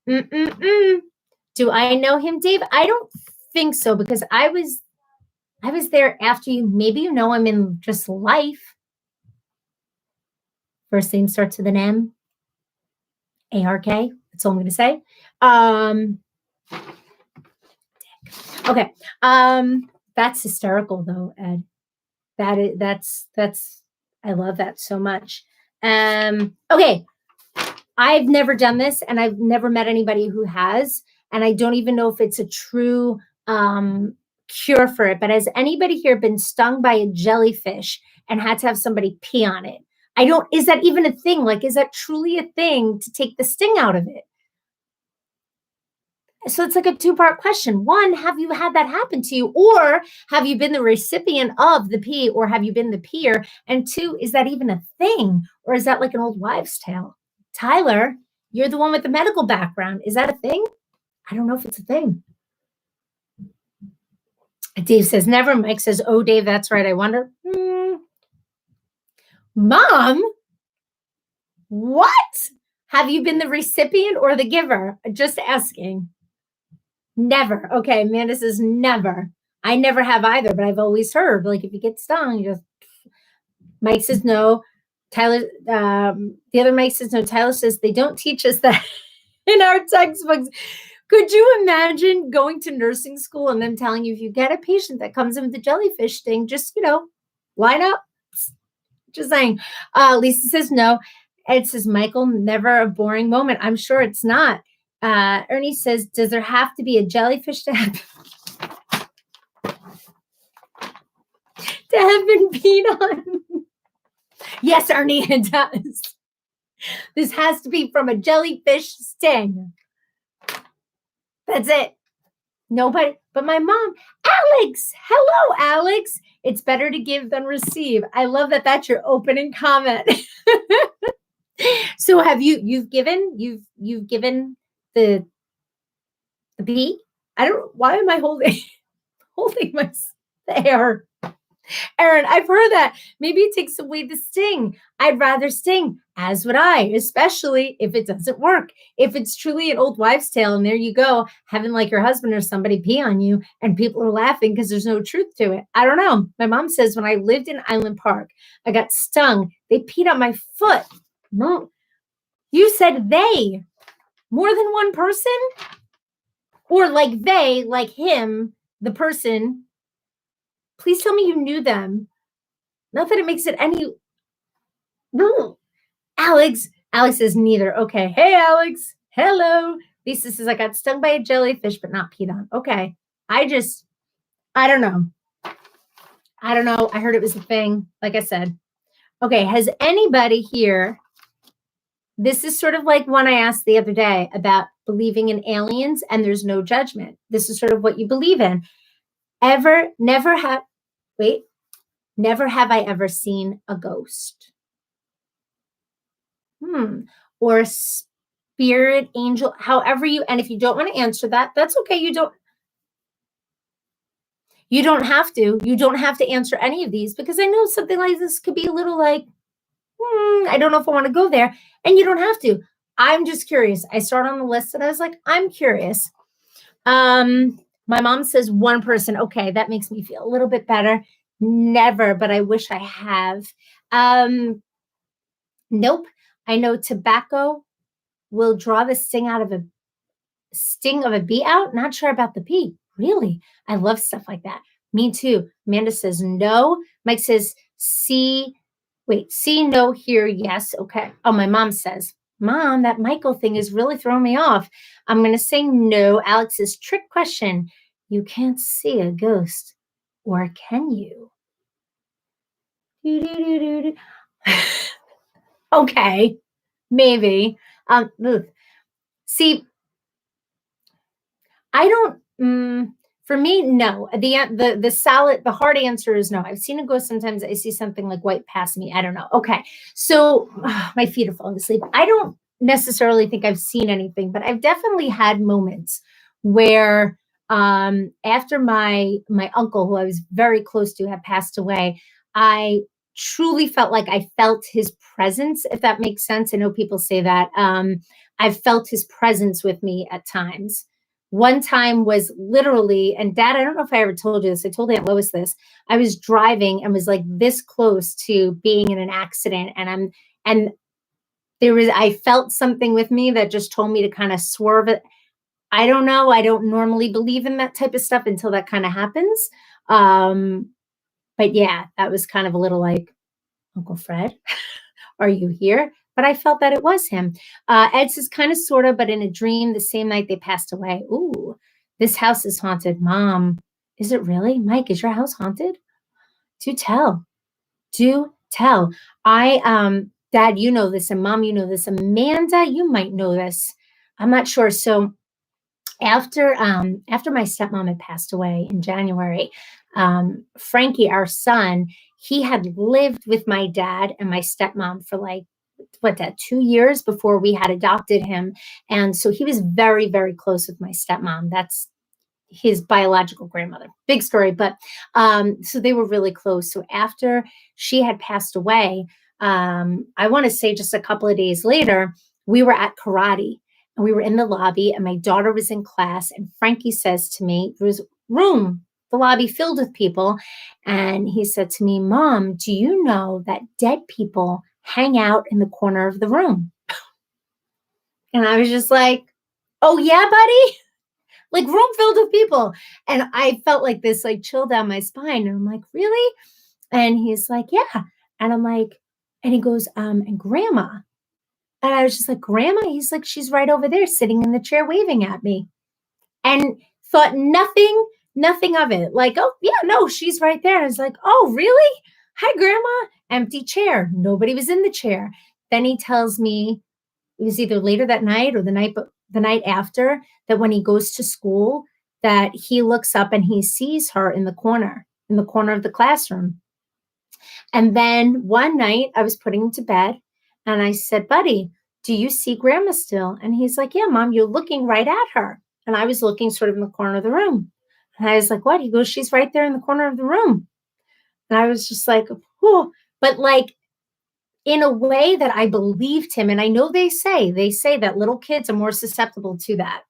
Speaker 1: Do I know him, Dave? I don't think so because I was there after you. Maybe you know him in just life. First name starts with an M. A-R-K. That's all I'm going to say. Okay. That's hysterical though, Ed. That's I love that so much. Okay. I've never done this and I've never met anybody who has, and I don't even know if it's a true cure for it. But has anybody here been stung by a jellyfish and had to have somebody pee on it? Is that even a thing? Like, is that truly a thing to take the sting out of it? So it's like a 2-part question. 1, have you had that happen to you? Or have you been the recipient of the pee? Or have you been the peer? And 2, is that even a thing? Or is that like an old wives' tale? Tyler, you're the one with the medical background. Is that a thing? I don't know if it's a thing. Dave says, never. Mike says, oh, Dave, that's right. I wonder. Mom, what? Have you been the recipient or the giver? Just asking. Never. Okay, Amanda says never. I never have either, but I've always heard, like, if you get stung, you just... Mike says no. Tyler, the other Mike says no. Tyler says they don't teach us that in our textbooks. Could you imagine going to nursing school and them telling you if you get a patient that comes in with the jellyfish sting, just, line up? Just saying. Lisa says no. Ed says, Michael, never a boring moment. I'm sure it's not. Ernie says, does there have to be a jellyfish to have been peed on? Yes, Ernie, it does. This has to be from a jellyfish sting. That's it. Nobody but my mom. Alex, hello, Alex. It's better to give than receive. I love that that's your opening comment. So have you've given the pee? I don't, why am I holding my hair? Aaron, I've heard that. Maybe it takes away the sting. I'd rather sting, as would I, especially if it doesn't work. If it's truly an old wives' tale, and there you go, having like your husband or somebody pee on you, and people are laughing because there's no truth to it. I don't know. My mom says when I lived in Island Park, I got stung. They peed on my foot. No, you said they. More than one person? Or like they, like him, the person. Please tell me you knew them. Not that it makes it any. No. Alex says neither. Okay. Hey, Alex. Hello. Lisa says I got stung by a jellyfish, but not peed on. Okay. I don't know. I heard it was a thing. Like I said. Okay. Has anybody here? This is sort of like one I asked the other day about believing in aliens and there's no judgment. This is sort of what you believe in. Never have I ever seen a ghost. Or a spirit, angel, however you, and if you don't want to answer that, that's okay. You don't have to. You don't have to answer any of these because I know something like this could be a little like, I don't know if I want to go there. And you don't have to. I'm just curious. I started on the list and I was like, I'm curious. My mom says one person. Okay, that makes me feel a little bit better. Never, but I wish I have. Nope. I know tobacco will draw the sting of a bee out. Not sure about the bee. Really? I love stuff like that. Me too. Amanda says no. Mike says see, no, hear, yes. Okay. Oh, my mom says, Mom, that Michael thing is really throwing me off. I'm going to say no. Alex's trick question. You can't see a ghost, or can you? Okay, maybe. See, I don't. For me, no. The hard answer is no. I've seen a ghost sometimes. I see something like white pass me. I don't know. Okay, so my feet are falling asleep. I don't necessarily think I've seen anything, but I've definitely had moments where after my uncle, who I was very close to, had passed away, I truly felt like I felt his presence, if that makes sense. I know people say that. I've felt his presence with me at times. One time was literally, and Dad, I don't know if I ever told you this. I told Aunt Lois this. I was driving and was like this close to being in an accident, and I felt something with me that just told me to kind of swerve it. I don't know. I don't normally believe in that type of stuff until that kind of happens. But yeah, that was kind of a little like, Uncle Fred, are you here? But I felt that it was him. Ed says kind of, sort of, but in a dream the same night they passed away. Ooh, this house is haunted. Mom, is it really? Mike, is your house haunted? Do tell. Dad, you know this, and Mom, you know this. Amanda, you might know this. I'm not sure. So after my stepmom had passed away in January, Frankie, our son, he had lived with my dad and my stepmom for like 2 years before we had adopted him. And so he was very, very close with my stepmom. That's his biological grandmother. Big story, but so they were really close. So after she had passed away, I want to say just a couple of days later, we were at karate and we were in the lobby and my daughter was in class and Frankie says to me, there was the lobby filled with people. And he said to me, Mom, do you know that dead people hang out in the corner of the room? And I was just like, oh yeah, buddy? Like room filled with people. And I felt like this like chill down my spine. And I'm like, really? And he's like, yeah. And I'm like, and he goes, and grandma, And I was just like, Grandma, he's like, she's right over there sitting in the chair waving at me. And thought nothing of it. Like, oh, yeah, no, she's right there. I was like, oh, really? Hi, Grandma. Empty chair. Nobody was in the chair. Then he tells me it was either later that night or the night after that when he goes to school, that he looks up and he sees her in the corner of the classroom. And then one night I was putting him to bed and I said, buddy, do you see grandma still? And he's like, yeah, mom, you're looking right at her. And I was looking sort of in the corner of the room. And I was like, what? He goes, she's right there in the corner of the room. And I was just like, oh, but like in a way that I believed him. And I know they say that little kids are more susceptible to that.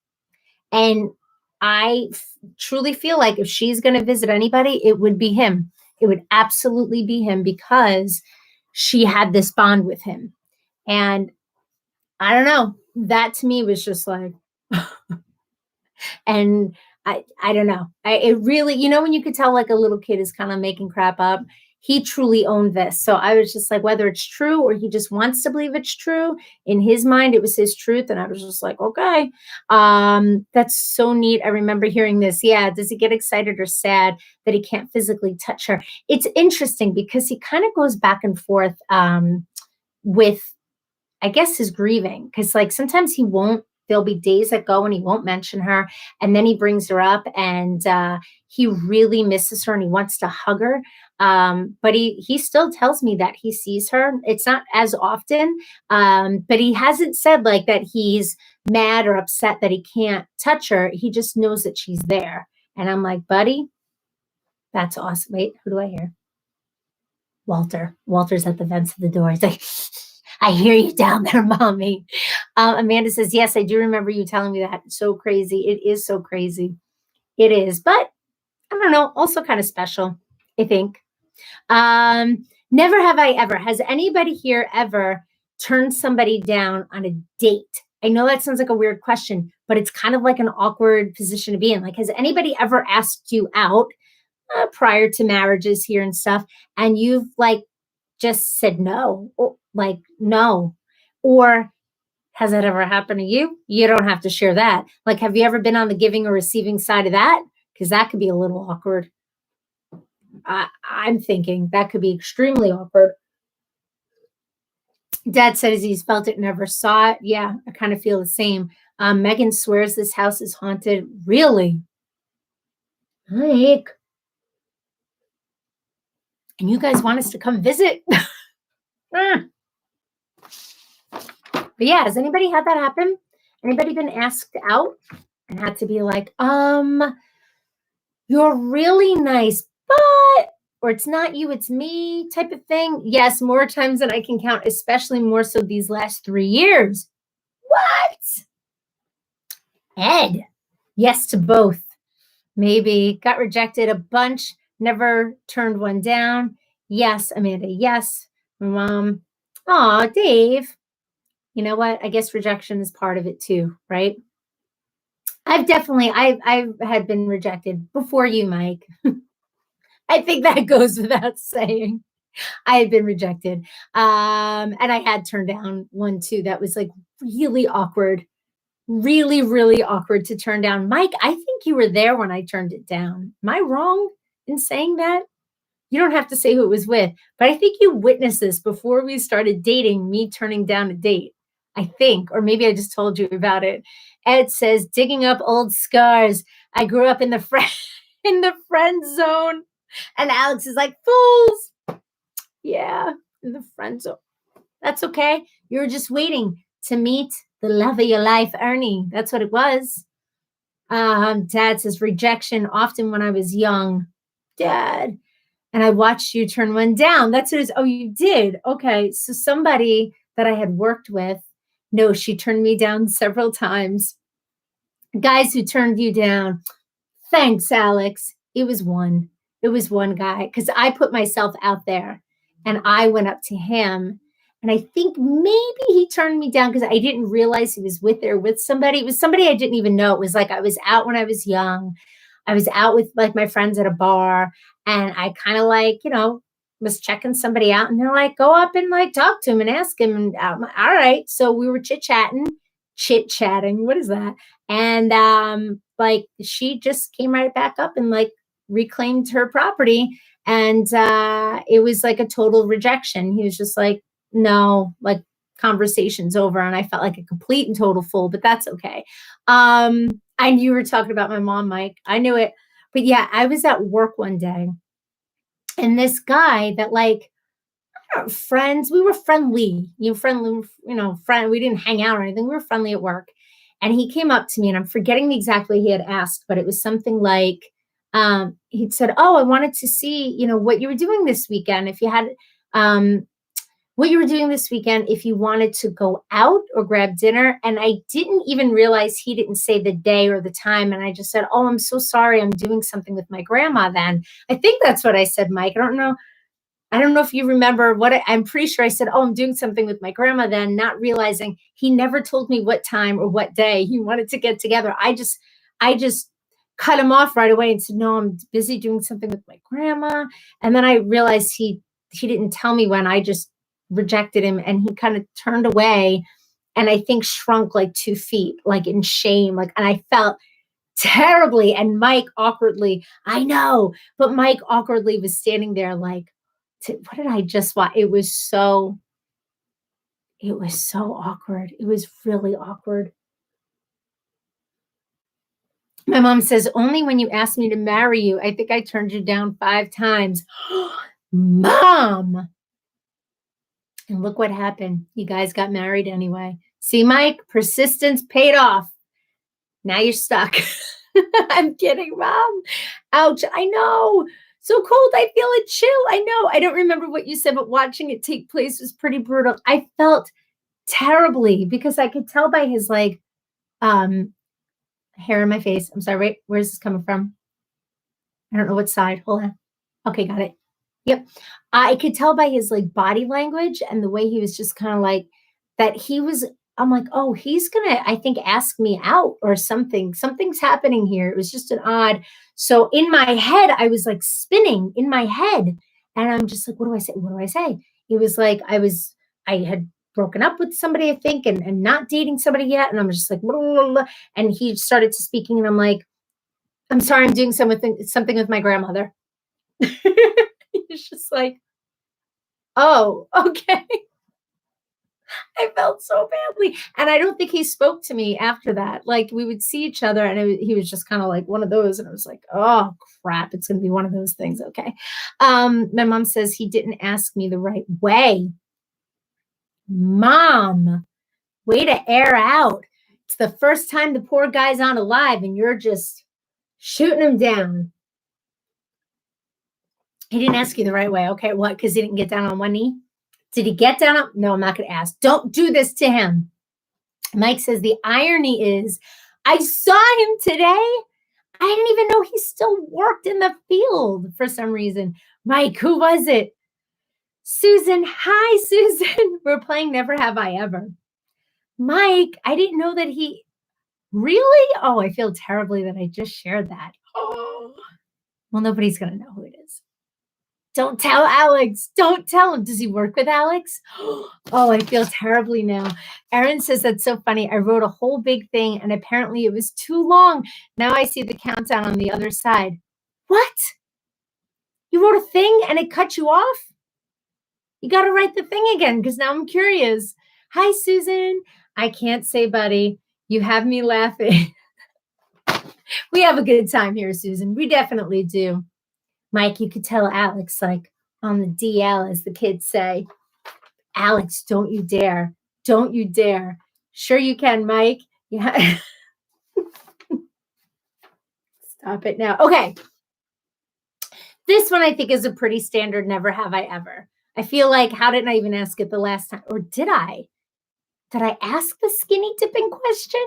Speaker 1: And truly feel like if she's going to visit anybody, it would be him. It would absolutely be him because she had this bond with him. And I don't know, that to me was just like, and I don't know. It really, when you could tell like a little kid is kind of making crap up, he truly owned this. So I was just like, whether it's true or he just wants to believe it's true, in his mind, it was his truth. And I was just like, okay, that's so neat. I remember hearing this. Yeah. Does he get excited or sad that he can't physically touch her? It's interesting because he kind of goes back and forth with, I guess, his grieving. Cause like sometimes he won't, there'll be days that go and he won't mention her. And then he brings her up and he really misses her and he wants to hug her. But he still tells me that he sees her. It's not as often, but he hasn't said like that he's mad or upset that he can't touch her. He just knows that she's there. And I'm like, buddy, that's awesome. Wait, who do I hear? Walter. Walter's at the vents of the door. He's like, I hear you down there, mommy. Amanda says, yes, I do remember you telling me that. It's so crazy. It is so crazy. It is. But I don't know, also kind of special, I think. Never have I ever. Has anybody here ever turned somebody down on a date? I know that sounds like a weird question, but it's kind of like an awkward position to be in. Like, has anybody ever asked you out prior to marriages here and stuff, and you've like just said no, or like no, or has that ever happened to you? You don't have to share that. Like, have you ever been on the giving or receiving side of that? Because that could be a little awkward. I'm thinking that could be extremely awkward. Dad says he's felt it, never saw it. Yeah, I kind of feel the same. Megan swears this house is haunted. Really? Like, and you guys want us to come visit? But yeah, has anybody had that happen? Anybody been asked out and had to be like, you're really nice, but, or it's not you, it's me type of thing? Yes, more times than I can count, especially more so these last 3 years. What? Ed, yes to both. Maybe got rejected a bunch, never turned one down. Yes, Amanda, yes. Mom, aw, Dave. You know what? I guess rejection is part of it too, right? I've had been rejected before you, Mike. I think that goes without saying. I had been rejected. And I had turned down one too that was like really awkward, really awkward to turn down. Mike, I think you were there when I turned it down. Am I wrong in saying that? You don't have to say who it was with, but I think you witnessed this before we started dating, me turning down a date. I think, or maybe I just told you about it. Ed says, digging up old scars. I grew up in the in the friend zone. And Alex is like, fools. Yeah, in the friend zone. That's okay. You were just waiting to meet the love of your life, Ernie. That's what it was. Dad says, rejection often when I was young. Dad. And I watched you turn one down. That's what it is. Oh, you did? Okay. So somebody that I had worked with, no, she turned me down several times. Guys who turned you down. Thanks, Alex. It was one guy because I put myself out there and I went up to him. And I think maybe he turned me down because I didn't realize he was with somebody. It was somebody I didn't even know. It was like I was out when I was young. I was out with like my friends at a bar and I kind of like, was checking somebody out, and they're like, go up and like talk to him and ask him. And all right. So we were chit chatting. What is that? And like she just came right back up and like reclaimed her property. And it was like a total rejection. He was just like, no, like conversation's over. And I felt like a complete and total fool, but that's okay. I knew you were talking about my mom, Mike. I knew it. But yeah, I was at work one day, and this guy that like friends, we were friendly, friend. We didn't hang out or anything. We were friendly at work. And he came up to me, and I'm forgetting the exact way he had asked, but it was something like, he'd said, oh, I wanted to see, what you were doing this weekend. If you had, what you were doing this weekend, if you wanted to go out or grab dinner. And I didn't even realize he didn't say the day or the time. And I just said, oh, I'm so sorry. I'm doing something with my grandma then. I think that's what I said, Mike. I don't know if you remember I'm pretty sure I said, oh, I'm doing something with my grandma then, not realizing he never told me what time or what day he wanted to get together. I just cut him off right away and said, no, I'm busy doing something with my grandma. And then I realized he didn't tell me when. I just rejected him, and he kind of turned away, and I think shrunk like 2 feet, like in shame. Like, and I felt terribly. And Mike awkwardly, I know, but Mike awkwardly was standing there like, what did I just watch? It was so awkward. It was really awkward. My mom says, only when you asked me to marry you, I think I turned you down 5 times. Mom. And look what happened. You guys got married anyway. See, Mike, persistence paid off. Now you're stuck. I'm kidding, Mom. Ouch. I know. So cold. I feel a chill. I know. I don't remember what you said, but watching it take place was pretty brutal. I felt terribly because I could tell by his like hair in my face. I'm sorry. Wait, where's this coming from? I don't know what side. Hold on. Okay, got it. Yep. I could tell by his like body language and the way he was just kind of like that I'm like, oh, he's gonna, I think, ask me out or something. Something's happening here. It was just an odd. So in my head, I was like spinning in my head. And I'm just like, what do I say? What do I say? It was like I had broken up with somebody, I think, and not dating somebody yet. And I'm just like, blah, blah, blah. And he started to speaking, and I'm like, I'm sorry, I'm doing something with my grandmother. He's just like, oh, okay. I felt so badly. And I don't think he spoke to me after that. Like we would see each other, and he was just kind of like one of those. And I was like, oh crap, it's going to be one of those things. Okay. My mom says he didn't ask me the right way. Mom, way to air out. It's the first time the poor guy's on alive, and you're just shooting him down. He didn't ask you the right way. Okay, what? Because he didn't get down on one knee? Did he get down? No, I'm not going to ask. Don't do this to him. Mike says the irony is I saw him today. I didn't even know he still worked in the field for some reason. Mike, who was it? Susan. Hi, Susan. We're playing Never Have I Ever. Mike, I didn't know that he really? Oh, I feel terribly that I just shared that. Oh, well, nobody's going to know who it is. Don't tell Alex. Don't tell him. Does he work with Alex? Oh, I feel terribly now. Erin says that's so funny. I wrote a whole big thing, and apparently it was too long. Now I see the countdown on the other side. What? You wrote a thing and it cut you off? You got to write the thing again because now I'm curious. Hi, Susan. I can't say, buddy. You have me laughing. We have a good time here, Susan. We definitely do. Mike, you could tell Alex, like on the DL, as the kids say, Alex, don't you dare. Don't you dare. Sure you can, Mike. Yeah. Stop it now. Okay. This one I think is a pretty standard never have I ever. I feel like, how didn't I even ask it the last time? Or did I? Did I ask the skinny dipping question?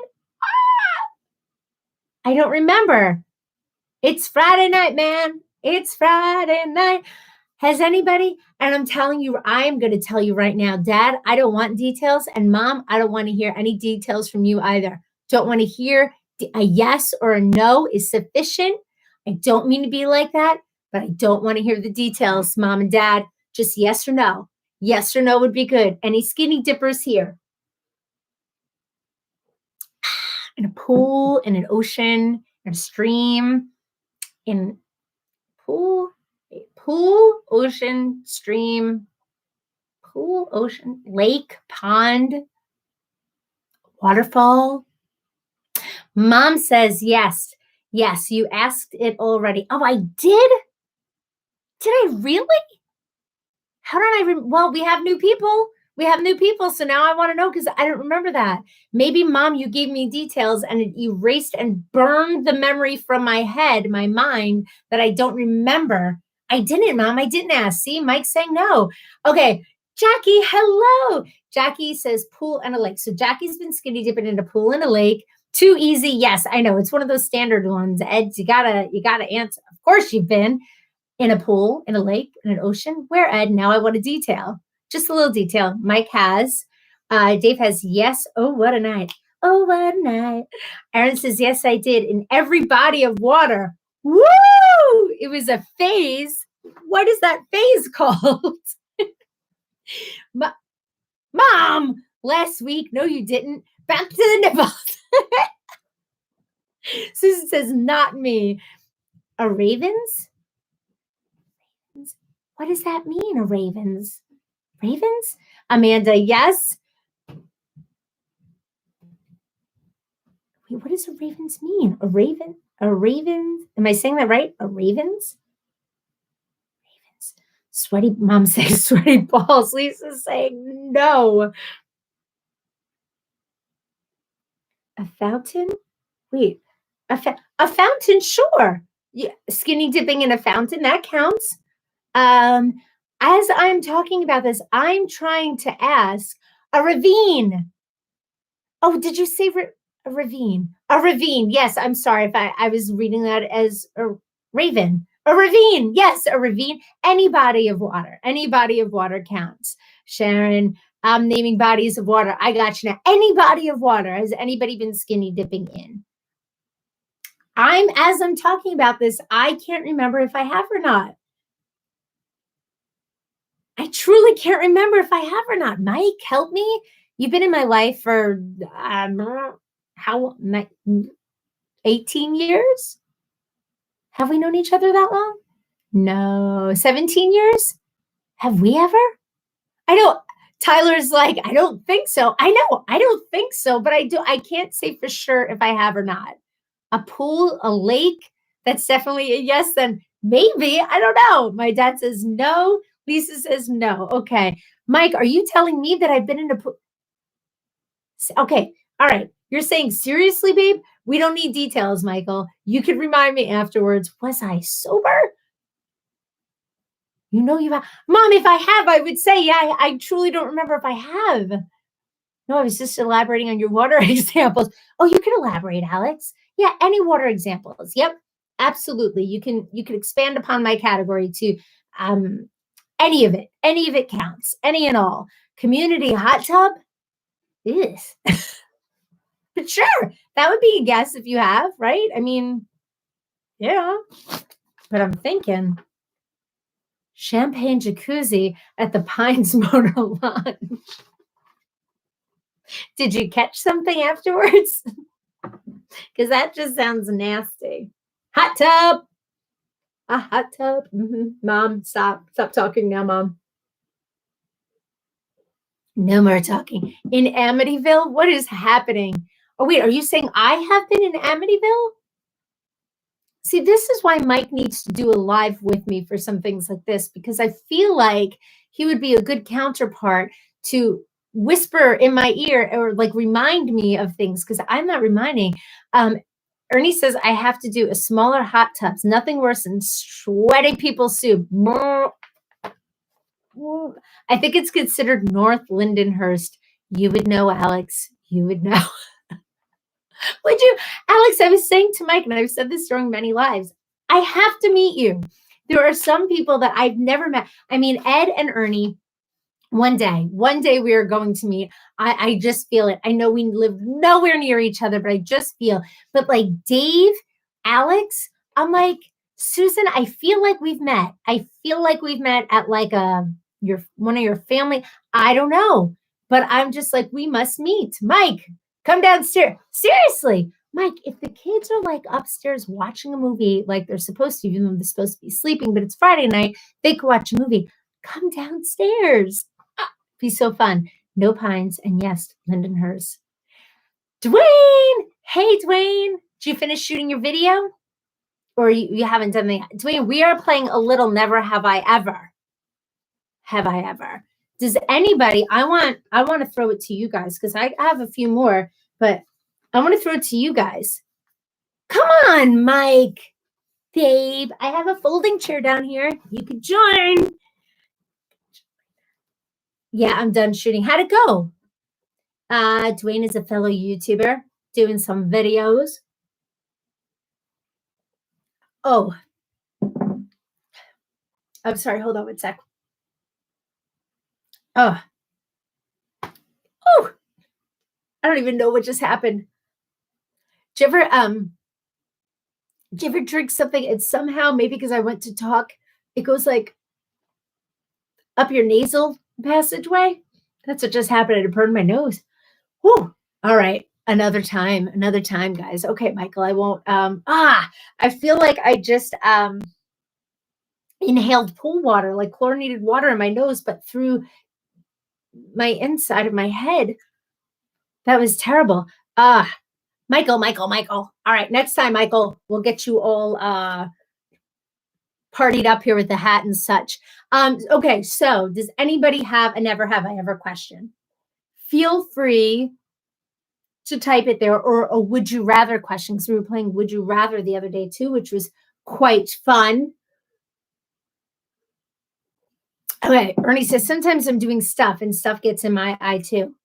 Speaker 1: I don't remember. It's Friday night, man. It's Friday night. Has anybody, and I'm telling you, I am going to tell you right now, Dad, I don't want details. And Mom, I don't want to hear any details from you either. Don't want to hear a yes or a no is sufficient. I don't mean to be like that, but I don't want to hear the details, Mom and Dad. Just yes or no. Yes or no would be good. Any skinny dippers here? In a pool, in an ocean, in a stream, in pool, ocean, stream, pool, ocean, lake, pond, waterfall. Mom says yes. Yes, you asked it already. Oh, I did? Did I really? How did I well, we have new people. We have new people. So now I want to know because I don't remember that. Maybe mom, you gave me details and it erased and burned the memory from my head, my mind that I don't remember. I didn't, mom. I didn't ask. See, Mike's saying no. Okay. Jackie, hello. Jackie says pool and a lake. So Jackie's been skinny dipping in a pool and a lake. Too easy. Yes, I know. It's one of those standard ones. Ed, you gotta answer. Of course you've been. In a pool, in a lake, in an ocean. Where, Ed? Now I want a detail. Just a little detail. Mike has. Dave has yes. Oh, what a night. Oh, what a night. Aaron says, yes, I did. In every body of water. Woo! It was a phase. What is that phase called? Mom, last week. No, you didn't. Back to the nipples. Susan says, not me. A ravens? What does that mean, a ravens? Ravens? Amanda, yes. Wait, what does a ravens mean? A raven? A raven? Am I saying that right? A ravens? Ravens. Sweaty, mom says sweaty balls. Lisa's saying no. A fountain? Wait, a fountain, sure. Yeah, skinny dipping in a fountain, that counts. As I'm talking about this, I'm trying to ask a ravine. Oh, did you say a ravine? A ravine. Yes, I'm sorry if I was reading that as a raven. A ravine. Yes, a ravine. Any body of water. Any body of water counts. Sharon, I'm naming bodies of water. I got you now. Any body of water. Has anybody been skinny dipping in? As I'm talking about this, I can't remember if I have or not. I truly can't remember if I have or not. Mike, help me. You've been in my life for how 18 years? Have we known each other that long? No. 17 years? Have we ever? I don't. Tyler's like, I don't think so. I know, I don't think so, but I can't say for sure if I have or not. A pool, a lake, that's definitely a yes, then maybe. I don't know. My dad says no. Lisa says no. Okay. Mike, are you telling me that I've been in a pool? Okay. All right. You're saying seriously, babe? We don't need details, Michael. You could remind me afterwards. Was I sober? You know you have. Mom, if I have, I would say, yeah, I truly don't remember if I have. No, I was just elaborating on your water examples. Oh, you can elaborate, Alex. Yeah, any water examples. Yep, absolutely. You can expand upon my category to any of it. Any of it counts. Any and all. Community hot tub? Yes. But sure, that would be a guess if you have, right? I mean, yeah. But I'm thinking champagne jacuzzi at the Pines Motor Launch. Did you catch something afterwards? Because that just sounds nasty. Hot tub. A hot tub. Mom, stop. Stop talking now, Mom. No more talking. In Amityville? What is happening? Oh, wait, are you saying I have been in Amityville? See, this is why Mike needs to do a live with me for some things like this, because I feel like he would be a good counterpart to whisper in my ear or like remind me of things because I'm not reminding. Ernie says I have to do a smaller hot tubs. Nothing worse than sweaty people soup. I think it's considered North Lindenhurst. You would know, Alex. You would know. Would you, Alex? I was saying to Mike, and I've said this during many lives, I have to meet you. There are some people that I've never met. I mean, Ed and Ernie, one day we are going to meet. I just feel it. I know we live nowhere near each other, but I just feel, but like Dave, Alex, I'm like, Susan, I feel like we've met. I feel like we've met at like a one of your family. I don't know. But I'm just like, we must meet. Mike, come downstairs. Seriously, Mike, if the kids are like upstairs watching a movie like they're supposed to, even though they're supposed to be sleeping, but it's Friday night, they could watch a movie. Come downstairs. Be so fun. No pines. And yes, Lindenhurst. Dwayne. Hey, Dwayne. Did you finish shooting your video? Or you haven't done that? Dwayne, we are playing a little Never Have I Ever. Have I ever? Does anybody, I want to throw it to you guys because I have a few more, but I want to throw it to you guys. Come on, Mike, Dave. I have a folding chair down here. You could join. Yeah, I'm done shooting. How'd it go? Dwayne is a fellow YouTuber doing some videos. Oh, I'm sorry. Hold on one sec. Oh, I don't even know what just happened. Did you ever drink something and somehow, maybe because I went to talk, it goes like up your nasal passageway? That's what just happened. It burned my nose. Whew. All right. Another time, guys. Okay, Michael, I won't. I feel like I just inhaled pool water, like chlorinated water in my nose, but through my inside of my head. That was terrible. Michael. All right, next time, Michael, we'll get you all partied up here with the hat and such. Okay, so does anybody have a never have I ever question? Feel free to type it there, or a would you rather question, because we were playing Would You Rather the other day too, which was quite fun. Okay, Ernie says, sometimes I'm doing stuff and stuff gets in my eye too.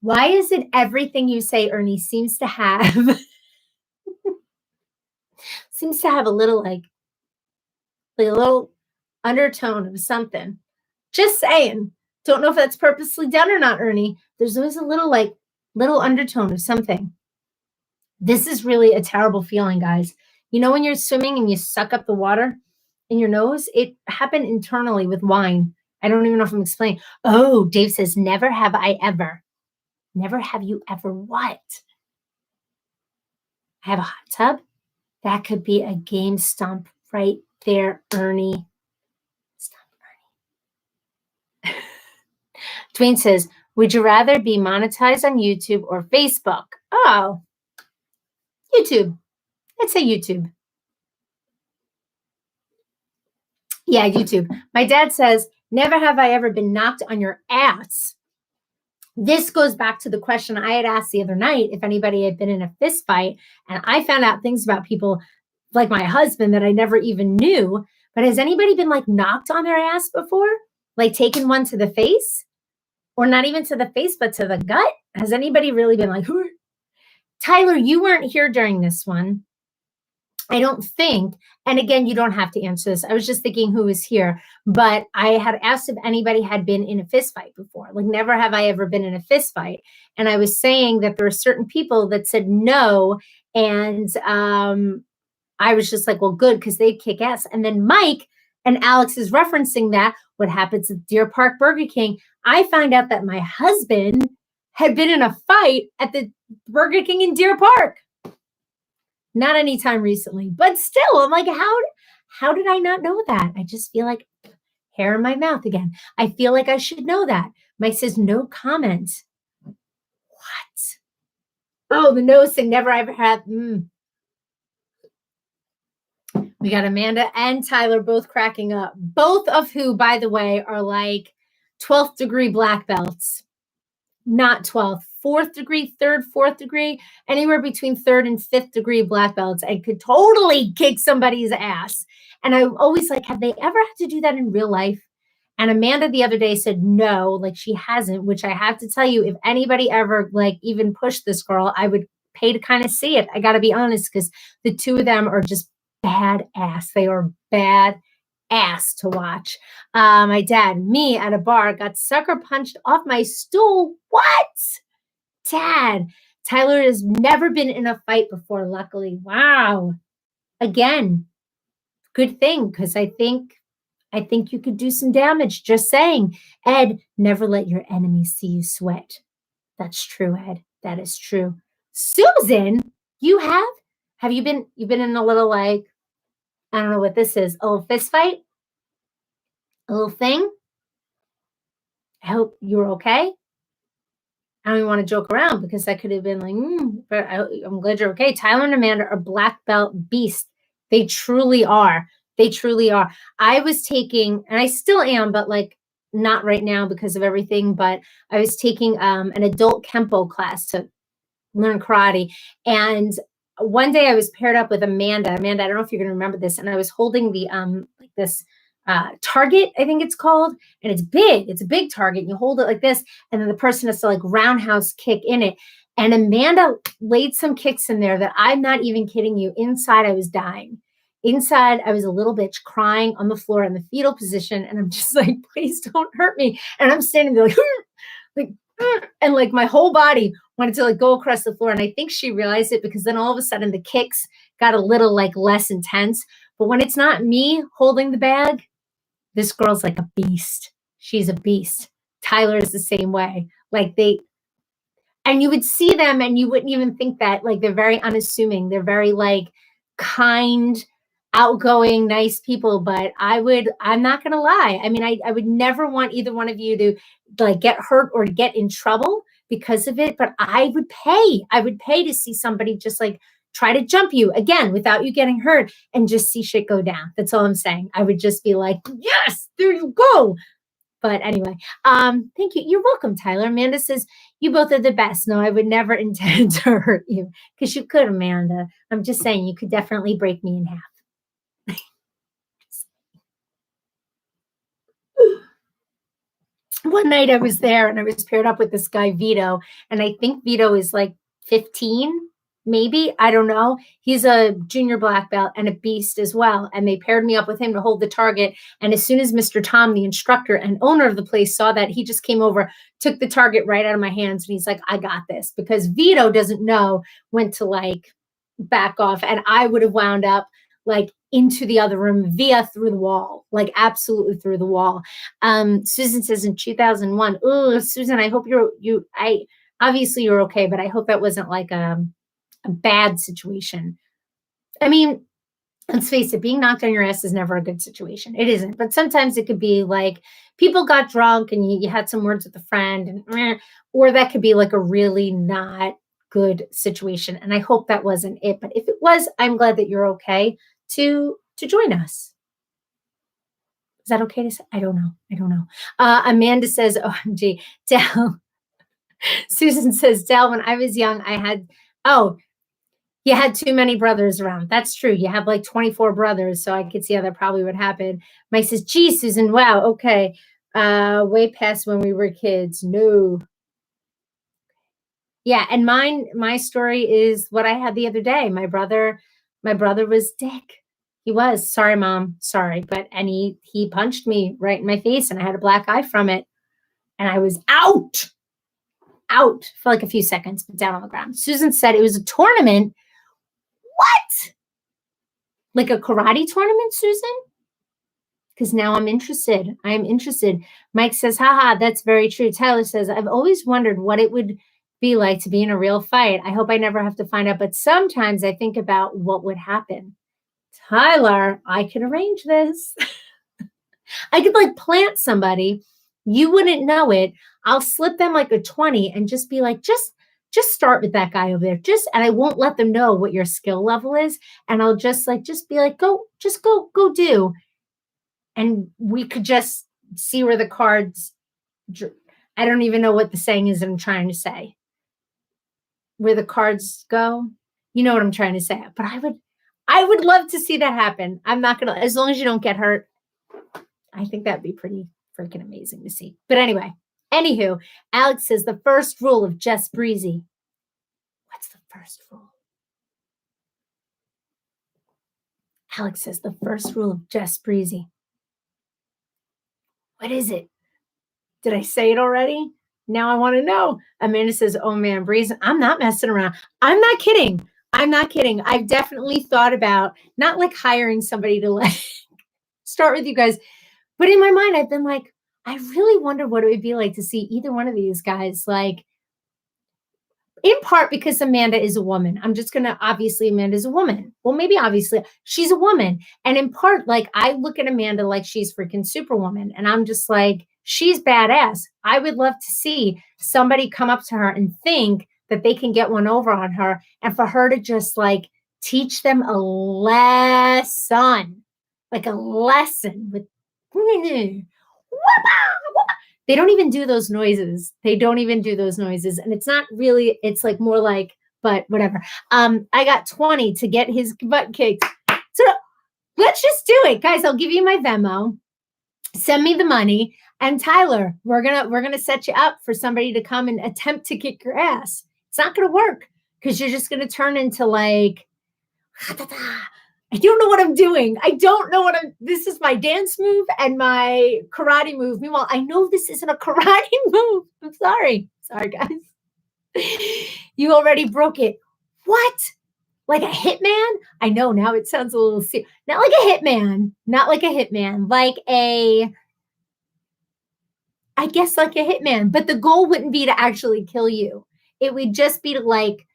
Speaker 1: Why is it everything you say, Ernie, seems to have a little like a little undertone of something? Just saying. Don't know if that's purposely done or not, Ernie. There's always a little undertone of something. This is really a terrible feeling, guys. You know, when you're swimming and you suck up the water in your nose, it happened internally with wine. I don't even know if I'm explaining. Oh, Dave says, never have I ever. Never have you ever what? I have a hot tub? That could be a game stump right there, Ernie. Stump Ernie. Dwayne says, would you rather be monetized on YouTube or Facebook? Oh, YouTube. I'd say YouTube. Yeah, YouTube. My dad says, never have I ever been knocked on your ass. This goes back to the question I had asked the other night, if anybody had been in a fist fight, and I found out things about people like my husband that I never even knew. But has anybody been like knocked on their ass before? Like taken one to the face? Or not even to the face, but to the gut? Has anybody really been like, Hur? Tyler, you weren't here during this one. I don't think. And again, you don't have to answer this. I was just thinking who was here, but I had asked if anybody had been in a fist fight before. Like, never have I ever been in a fist fight. And I was saying that there are certain people that said no. And I was just like, well, good, because they kick ass. And then Mike and Alex is referencing that. What happens at Deer Park Burger King? I found out that my husband had been in a fight at the Burger King in Deer Park. Not anytime recently, but still, I'm like, how did I not know that? I just feel like hair in my mouth again. I feel like I should know that. Mike says, no comment. What? Oh, the nose thing, never ever had. We got Amanda and Tyler both cracking up. Both of who, by the way, are like 12th degree black belts. Not 12th, 4th degree, 3rd, 4th degree, anywhere between 3rd and 5th degree black belts, and could totally kick somebody's ass. And I always like, have they ever had to do that in real life? And Amanda the other day said no, like she hasn't, which I have to tell you, if anybody ever like even pushed this girl, I would pay to kind of see it. I got to be honest, because the two of them are just badass. They are bad ass to watch. My dad, me at a bar, got sucker punched off my stool. What? Dad, Tyler has never been in a fight before, luckily. Wow. Again, good thing, because I think I think you could do some damage. Just saying. Ed, never let your enemies see you sweat. That's true, Ed. That is true. Susan, you have you've been in a little like, I don't know what this is, a little fist fight? A little thing? I hope you're okay. I don't even want to joke around because that could have been like, but I'm glad you're okay. Tyler and Amanda are black belt beasts. They truly are. They truly are. I was taking, and I still am, but like not right now because of everything, but I was taking an adult Kempo class to learn karate. And one day I was paired up with Amanda. Amanda, I don't know if you're going to remember this. And I was holding the like this target, I think it's called, and it's big. It's a big target. And you hold it like this, and then the person has to like roundhouse kick in it. And Amanda laid some kicks in there that I'm not even kidding you. Inside, I was dying. Inside, I was a little bitch crying on the floor in the fetal position. And I'm just like, please don't hurt me. And I'm standing there like, like, and like my whole body wanted to like go across the floor. And I think she realized it because then all of a sudden the kicks got a little like less intense. But when it's not me holding the bag, this girl's like a beast. She's a beast. Tyler is the same way. Like and you would see them and you wouldn't even think that. Like they're very unassuming. They're very like kind, outgoing, nice people. But I'm not gonna lie. I mean, I would never want either one of you to like get hurt or to get in trouble because of it. But I would pay. I would pay to see somebody just like try to jump you again without you getting hurt and just see shit go down. That's all I'm saying. I would just be like, yes, there you go. But anyway, thank you. You're welcome, Tyler. Amanda says, you both are the best. No, I would never intend to hurt you because you could, Amanda. I'm just saying you could definitely break me in half. One night I was there and I was paired up with this guy, Vito. And I think Vito is like 15, maybe. I don't know. He's a junior black belt and a beast as well. And they paired me up with him to hold the target. And as soon as Mr. Tom, the instructor and owner of the place, saw that, he just came over, took the target right out of my hands. And he's like, I got this, because Vito doesn't know when to like back off. And I would have wound up like into the other room via through the wall, like absolutely through the wall. Susan says in 2001, oh, Susan, I hope I obviously you're okay, but I hope that wasn't like a bad situation. I mean, let's face it, being knocked on your ass is never a good situation. It isn't. But sometimes it could be like people got drunk and you had some words with a friend, and or that could be like a really not good situation. And I hope that wasn't it. But if it was, I'm glad that you're okay to join us. Is that okay to say? I don't know. I don't know. Amanda says, OMG, Dal. Susan says, Dal, when I was young, you had too many brothers around. That's true. You have like 24 brothers, so I could see how that probably would happen. Mike says, gee, Susan, wow, okay. Way past when we were kids. No. Yeah, and my story is what I had the other day. My brother was Dick. He was. Sorry, Mom. Sorry. But and he punched me right in my face and I had a black eye from it. And I was out for like a few seconds, but down on the ground. Susan said it was a tournament. What? Like a karate tournament, Susan? Because now I'm interested. I'm interested. Mike says, haha, that's very true. Tyler says, I've always wondered what it would be like to be in a real fight. I hope I never have to find out, but sometimes I think about what would happen. Tyler, I can arrange this. I could like plant somebody. You wouldn't know it. I'll slip them like a 20 and just be like, just start with that guy over there. And I won't let them know what your skill level is. And I'll just be like, go do. And we could just see where the cards, I don't even know what the saying is that I'm trying to say. Where the cards go. You know what I'm trying to say. But I would love to see that happen. I'm not going to, as long as you don't get hurt, I think that'd be pretty freaking amazing to see. But anyway, anywho, Alex says the first rule of Just Breizy. What's the first rule? Alex says the first rule of Just Breizy. What is it? Did I say it already? Now I want to know. Amanda says, oh man, Breizy, I'm not messing around. I'm not kidding. I've definitely thought about not like hiring somebody to like start with you guys, But in my mind, I've been like, I really wonder what it would be like to see either one of these guys, like, in part because Amanda is a woman. I'm just going to, obviously, Amanda's a woman. Well, maybe obviously she's a woman. And in part, like, I look at Amanda like she's freaking Superwoman. And I'm just like, she's badass. I would love to see somebody come up to her and think that they can get one over on her, and for her to just like teach them a lesson, like a lesson with. They don't even do those noises. They don't even do those noises. And it's not really, it's like more like, but whatever. I got 20 to get his butt kicked. So let's just do it. Guys, I'll give you my Venmo. Send me the money. And Tyler, we're gonna set you up for somebody to come and attempt to kick your ass. It's not gonna work because you're just gonna turn into like, I don't know what I'm doing. I don't know this is my dance move and my karate move. Meanwhile, I know this isn't a karate move. I'm sorry. Sorry, guys. You already broke it. What? Like a hitman? I know now it sounds a little serious. Not like a hitman. Not like a hitman. I guess like a hitman. But the goal wouldn't be to actually kill you. It would just be to like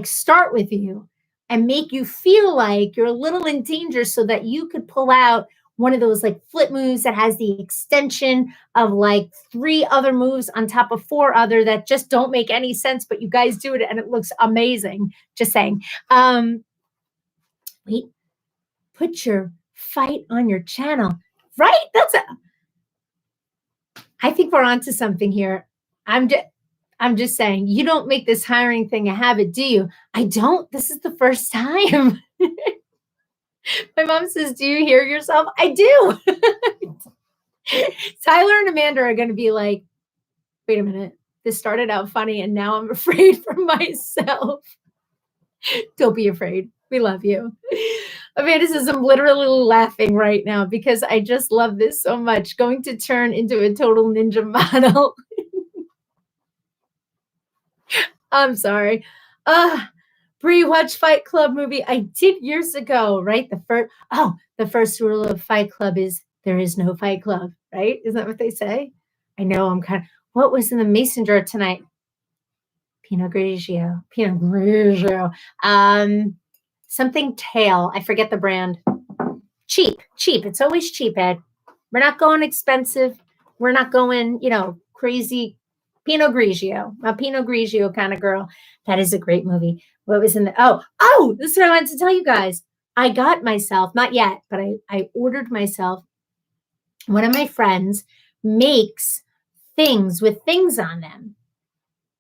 Speaker 1: start with you and make you feel like you're a little in danger so that you could pull out one of those like flip moves that has the extension of like 3 other moves on top of 4 other that just don't make any sense, but you guys do it and it looks amazing. Just saying. Wait, put your fight on your channel, right? I think we're onto something here. I'm just saying, you don't make this hiring thing a habit, do you? I don't. This is the first time. My mom says, do you hear yourself? I do. Tyler and Amanda are going to be like, wait a minute. This started out funny and now I'm afraid for myself. Don't be afraid. We love you. Amanda says, I'm literally laughing right now because I just love this so much. Going to turn into a total ninja model. I'm sorry. Bree, watch Fight Club movie. I did years ago, right? The first rule of Fight Club is there is no Fight Club, right? Isn't that what they say? I know what was in the mason jar tonight? Pinot Grigio. Something tail. I forget the brand. Cheap. It's always cheap, Ed. We're not going expensive. We're not going, crazy. Pinot Grigio. A Pinot Grigio kind of girl. That is a great movie. What was in the, this is what I wanted to tell you guys. I got myself, not yet, but I ordered myself, one of my friends makes things with things on them.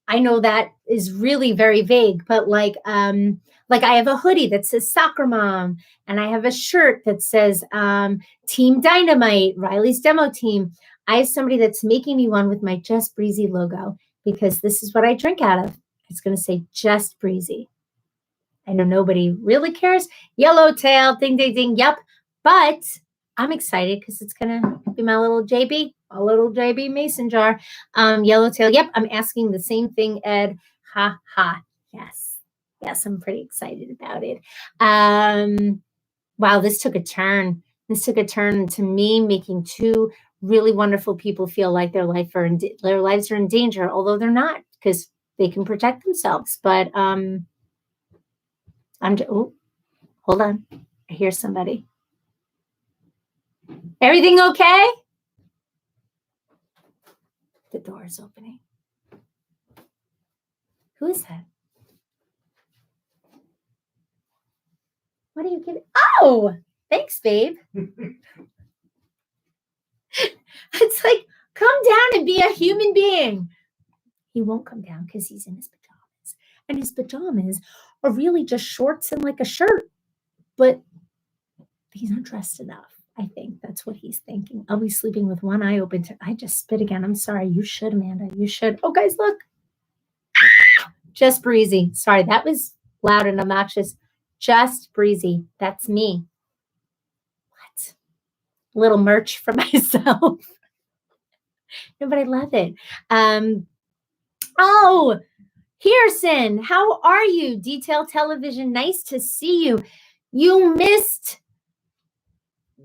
Speaker 1: I know that is really very vague, but like I have a hoodie that says Soccer Mom, and I have a shirt that says Team Dynamite, Riley's demo team. I have somebody that's making me one with my Just Breezy logo because this is what I drink out of. It's going to say Just Breezy. I know nobody really cares. Yellowtail, ding, ding, ding. Yep. But I'm excited because it's going to be my little JB mason jar. Yellowtail. Yep. I'm asking the same thing, Ed. Ha, ha. Yes. I'm pretty excited about it. Wow. This took a turn. To me making 2 really wonderful people feel like their lives are in danger, although they're not, because they can protect themselves. But hold on. I hear somebody. Everything okay? The door is opening. Who is that? What are you getting? Oh, thanks, babe. It's like, come down and be a human being. He won't come down because he's in his pajamas. And his pajamas are really just shorts and like a shirt. But he's not dressed enough. I think that's what he's thinking. I'll be sleeping with one eye open. I just spit again. I'm sorry. You should, Amanda. You should. Oh, guys, look. Just Breezy. Sorry, that was loud and obnoxious. Just Breezy. That's me. What? Little merch for myself. No, but I love it. Oh, Pearson, how are you? Detail Television, nice to see you. You missed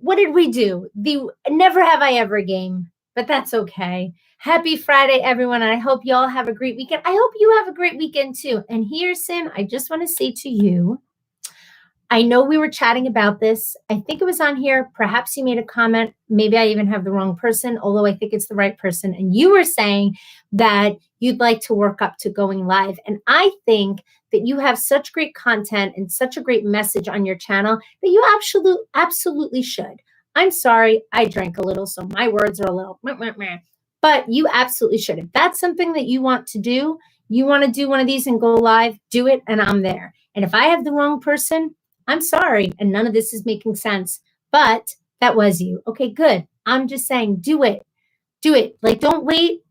Speaker 1: what did we do? The never have I ever game, but that's okay. Happy Friday, everyone. And I hope you all have a great weekend. I hope you have a great weekend too. And here, Sin, I just want to say to you, I know we were chatting about this. I think it was on here. Perhaps you made a comment. Maybe I even have the wrong person, although I think it's the right person. And you were saying that you'd like to work up to going live. And I think that you have such great content and such a great message on your channel that you absolutely should. I'm sorry, I drank a little, so my words are a little meh, meh, meh. But you absolutely should. If that's something that you want to do, you want to do one of these and go live, do it, and I'm there. And if I have the wrong person, I'm sorry, and none of this is making sense, but that was you. Okay, good. I'm just saying, do it. Do it. Like, don't wait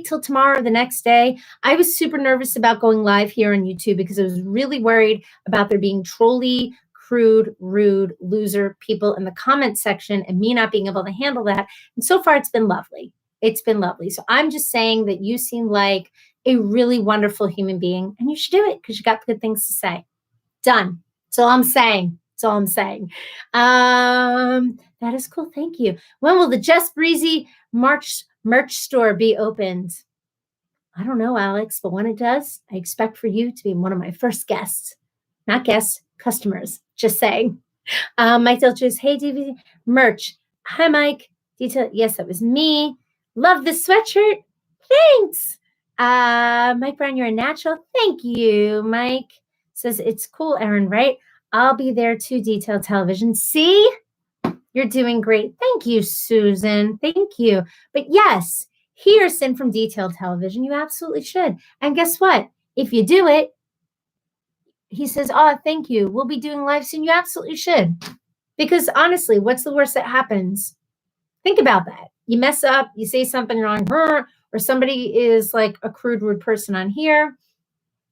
Speaker 1: till tomorrow or the next day. I was super nervous about going live here on YouTube because I was really worried about there being trolly, crude, rude, loser people in the comment section and me not being able to handle that. And so far, it's been lovely. It's been lovely. So I'm just saying that you seem like a really wonderful human being, and you should do it because you got good things to say. Done. That's all I'm saying. That's all I'm saying. That is cool. Thank you. When will the Just Breezy merch store be opened? I don't know, Alex, but when it does, I expect for you to be one of my first guests. Not guests, customers. Just saying. Mike Delchers, hey, DVD merch. Hi, Mike. Detail. Yes, that was me. Love the sweatshirt. Thanks. Mike Brown, you're a natural. Thank you, Mike. Says it's cool, Erin, right? I'll be there too, Detail Television. See? You're doing great. Thank you, Susan. Thank you. But yes, here's Sin from Detail Television. You absolutely should. And guess what? If you do it, he says, oh, thank you. We'll be doing live soon. You absolutely should. Because honestly, what's the worst that happens? Think about that. You mess up, you say something wrong, or somebody is like a crude, rude person on here.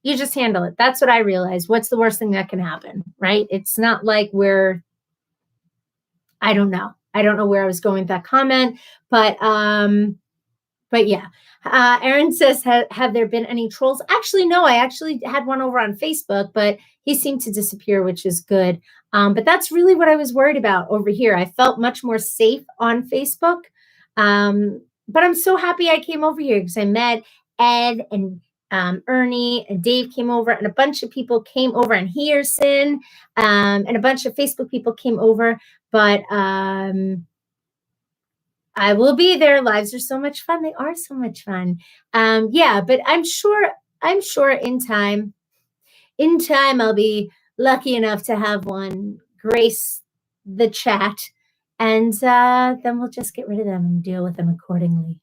Speaker 1: You just handle it. That's what I realized. What's the worst thing that can happen, right? It's not like I don't know. I don't know where I was going with that comment, but yeah. Aaron says, have there been any trolls? Actually, no, I actually had one over on Facebook, but he seemed to disappear, which is good. But that's really what I was worried about over here. I felt much more safe on Facebook. But I'm so happy I came over here because I met Ed and Ernie and Dave came over, and a bunch of people came over, and Hearson, and a bunch of Facebook people came over. But I will be there. Lives are so much fun. They are so much fun. Yeah, but I'm sure in time I'll be lucky enough to have one grace the chat, and then we'll just get rid of them and deal with them accordingly.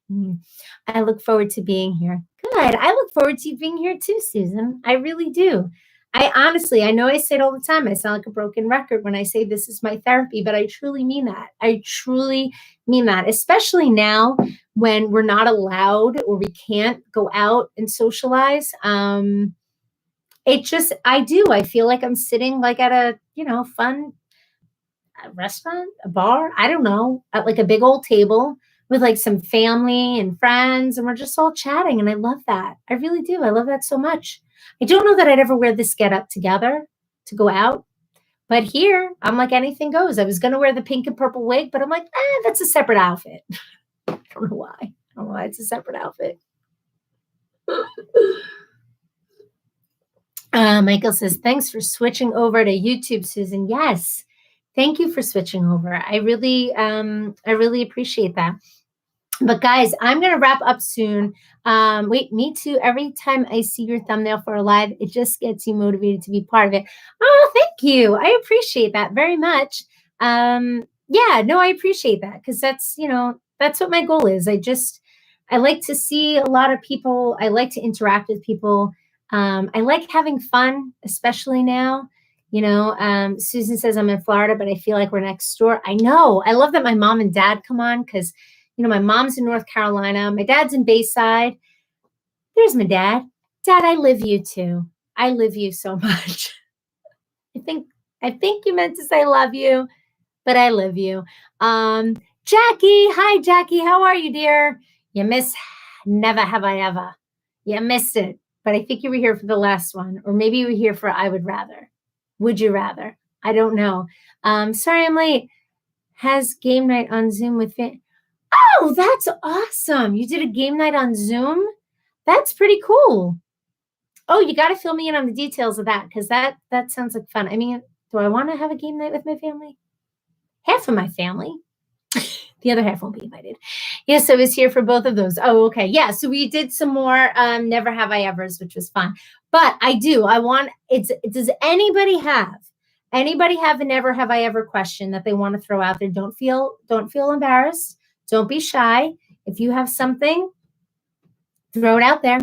Speaker 1: I look forward to being here. Good. I look forward to you being here too, Susan. I really do. I honestly, I know I say it all the time. I sound like a broken record when I say this is my therapy, but I truly mean that. I truly mean that, especially now when we're not allowed or we can't go out and socialize. I feel like I'm sitting like at a, fun restaurant, a bar, I don't know, at like a big old table with like some family and friends, and we're just all chatting. And I love that. I really do. I love that so much. I don't know that I'd ever wear this get up together to go out, but here I'm like anything goes. I was going to wear the pink and purple wig, but I'm like, that's a separate outfit. I don't know why. I don't know why it's a separate outfit. Michael says, thanks for switching over to YouTube, Susan. Yes. Thank you for switching over. I really appreciate that. But guys, I'm going to wrap up soon. Wait, me too. Every time I see your thumbnail for a live, it just gets you motivated to be part of it. Oh, thank you. I appreciate that very much. Yeah, no, I appreciate that because that's what my goal is. I like to see a lot of people. I like to interact with people. I like having fun, especially now. Susan says I'm in Florida, but I feel like we're next door. I know. I love that my mom and dad come on because, my mom's in North Carolina. My dad's in Bayside. There's my dad. Dad, I live you too. I live you so much. I think you meant to say love you, but I live you. Jackie. Hi, Jackie. How are you, dear? You miss Never Have I Ever. You missed it, but I think you were here for the last one, or maybe you were here for I Would Rather. Would you rather? I don't know. Sorry I'm late. has game night on Zoom with Oh, that's awesome. You did a game night on Zoom? That's pretty cool. Oh, you got to fill me in on the details of that because that sounds like fun. I mean, do I want to have a game night with my family? Half of my family. The other half won't be invited. Yes, I was here for both of those. Oh, okay. Yeah, so we did some more Never Have I Evers, which was fun. But does anybody have a Never Have I Ever question that they want to throw out there? Don't feel embarrassed. Don't be shy. If you have something, throw it out there.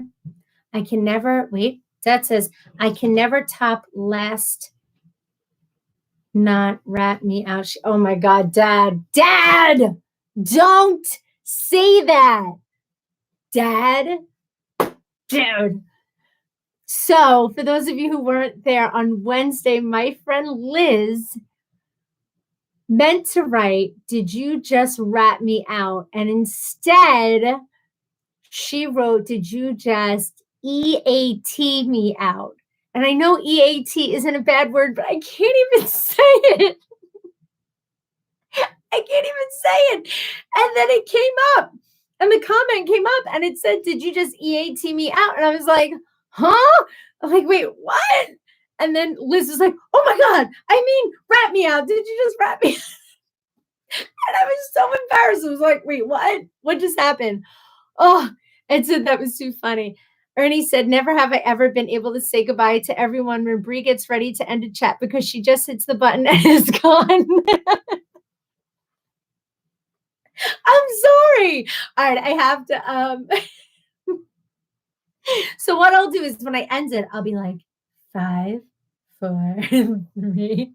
Speaker 1: I can never wait. Dad says, I can never top last not rat me out. Oh my God, Dad, don't say that, Dad, dude. So for those of you who weren't there on Wednesday, my friend Liz meant to write, did you just rat me out? And instead she wrote, did you just EAT me out? And I know EAT isn't a bad word, but I can't even say it. I can't even say it. And then it came up, and the comment came up, and it said, did you just EAT me out? And I was like, huh? I'm like, wait, what? And then Liz was like, oh my God, I mean, rat me out. Did you just rat me out? And I was so embarrassed. I was like, wait, what? What just happened? Oh, and so that was too funny. Ernie said, never have I ever been able to say goodbye to everyone when Bree gets ready to end a chat because she just hits the button and is gone. I'm sorry. All right, I have to. So what I'll do is when I end it, I'll be like 5, 4, 3,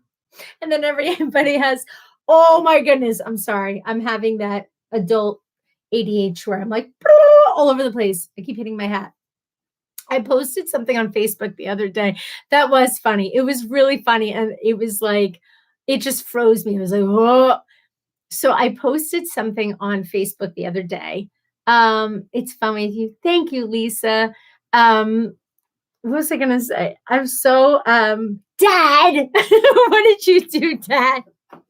Speaker 1: and then everybody has. Oh my goodness, I'm sorry. I'm having that adult ADHD where I'm like all over the place. I keep hitting my hat. I posted something on Facebook the other day that was funny. It was really funny, and it was like it just froze me. I was like, whoa. So I posted something on Facebook the other day. It's funny. Thank you, Lisa. What was I gonna say? I'm so Dad. What did you do, Dad?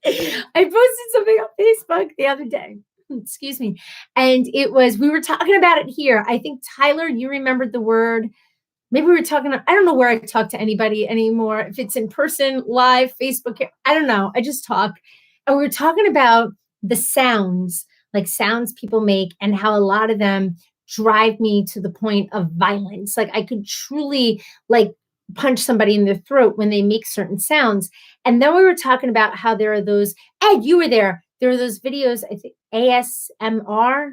Speaker 1: I posted something on Facebook the other day. Excuse me. And it was, we were talking about it here. I think Tyler, you remembered the word. Maybe we were talking, I don't know where I talk to anybody anymore. If it's in person, live, Facebook, I don't know. I just talk. And we were talking about the sounds, like sounds people make and how a lot of them drive me to the point of violence. Like I could truly like punch somebody in the throat when they make certain sounds. And then we were talking about how there are those, Ed, you were there. There are those videos, I think ASMR,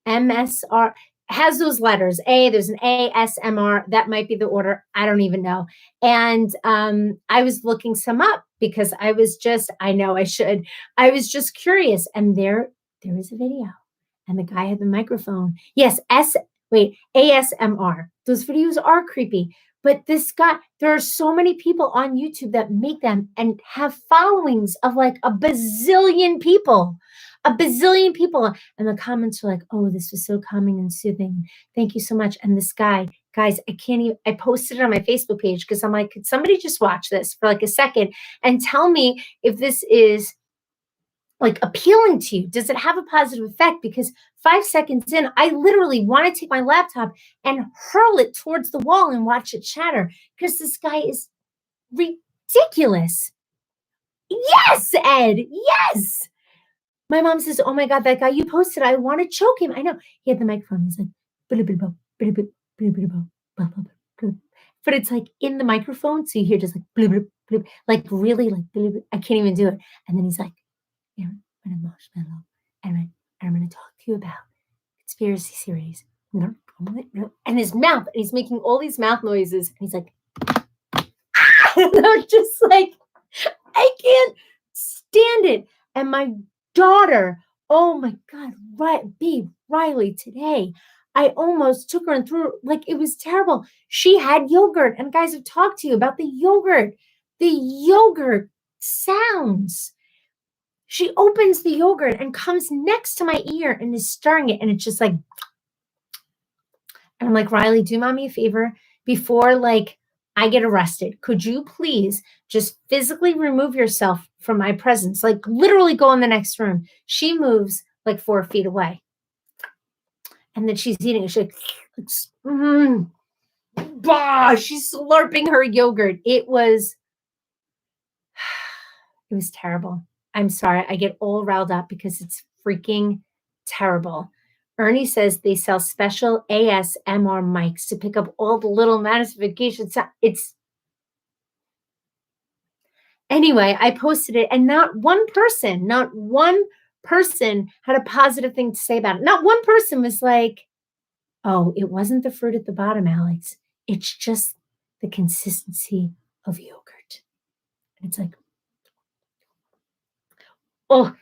Speaker 1: MSR, has those letters. There's an ASMR. That might be the order. I don't even know. And I was looking some up because I was just, I know I should. I was just curious. And there is a video. And the guy had the microphone. Yes, ASMR. Those videos are creepy. But this guy, there are so many people on YouTube that make them and have followings of like a bazillion people. And the comments are like, oh, this was so calming and soothing. Thank you so much. And this guy, guys, I can't even, I posted it on my Facebook page because I'm like, could somebody just watch this for like a second and tell me if this is like appealing to you? Does it have a positive effect? Because 5 seconds in, I literally want to take my laptop and hurl it towards the wall and watch it shatter because this guy is ridiculous. Yes, Ed. Yes. My mom says, oh my God, that guy you posted, I want to choke him. I know. He had the microphone. He's like, but it's like in the microphone. So you hear just like really like, I can't even do it. And then he's like, Aaron, I'm a marshmallow. And I'm going to talk to you about conspiracy series. And his mouth, and he's making all these mouth noises. And he's like, and I'm just like, I can't stand it. And my daughter, oh my God, Riley today, I almost took her and threw her, like it was terrible. She had yogurt, and guys have talked to you about the yogurt sounds. She opens the yogurt and comes next to my ear and is stirring it, and it's just like, and I'm like, Riley, do mommy a favor before like I get arrested. Could you please just physically remove yourself from my presence? Like literally go in the next room. She moves like 4 feet away. And then she's eating it. She's like, she's slurping her yogurt. It was terrible. I'm sorry. I get all riled up because it's freaking terrible. Ernie says they sell special ASMR mics to pick up all the little notifications. Anyway, I posted it and not one person had a positive thing to say about it. Not one person was like, oh, it wasn't the fruit at the bottom, Alex. It's just the consistency of yogurt. And it's like, oh,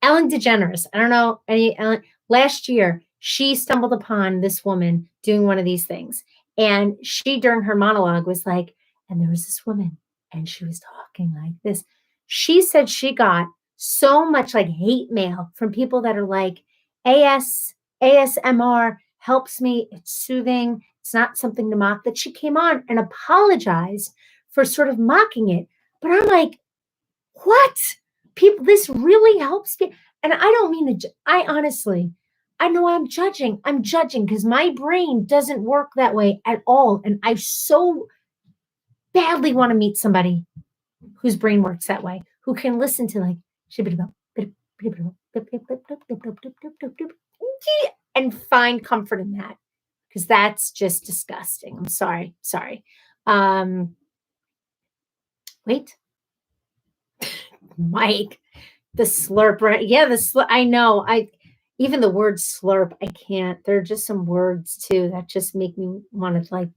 Speaker 1: Ellen DeGeneres. I don't know any Ellen. Last year, she stumbled upon this woman doing one of these things. And she, during her monologue, was like, and there was this woman, and she was talking like this. She said she got so much like hate mail from people that are like, ASMR helps me. It's soothing. It's not something to mock. That she came on and apologized for sort of mocking it. But I'm like, what? People, this really helps me. And I don't mean to, I honestly, I know I'm judging because my brain doesn't work that way at all. And I so badly want to meet somebody whose brain works that way, who can listen to like, and find comfort in that. Because that's just disgusting. I'm sorry. Wait. Mike, the slurp. Yeah, the slurp. I know. Even the word slurp, I can't. There are just some words too that just make me want to like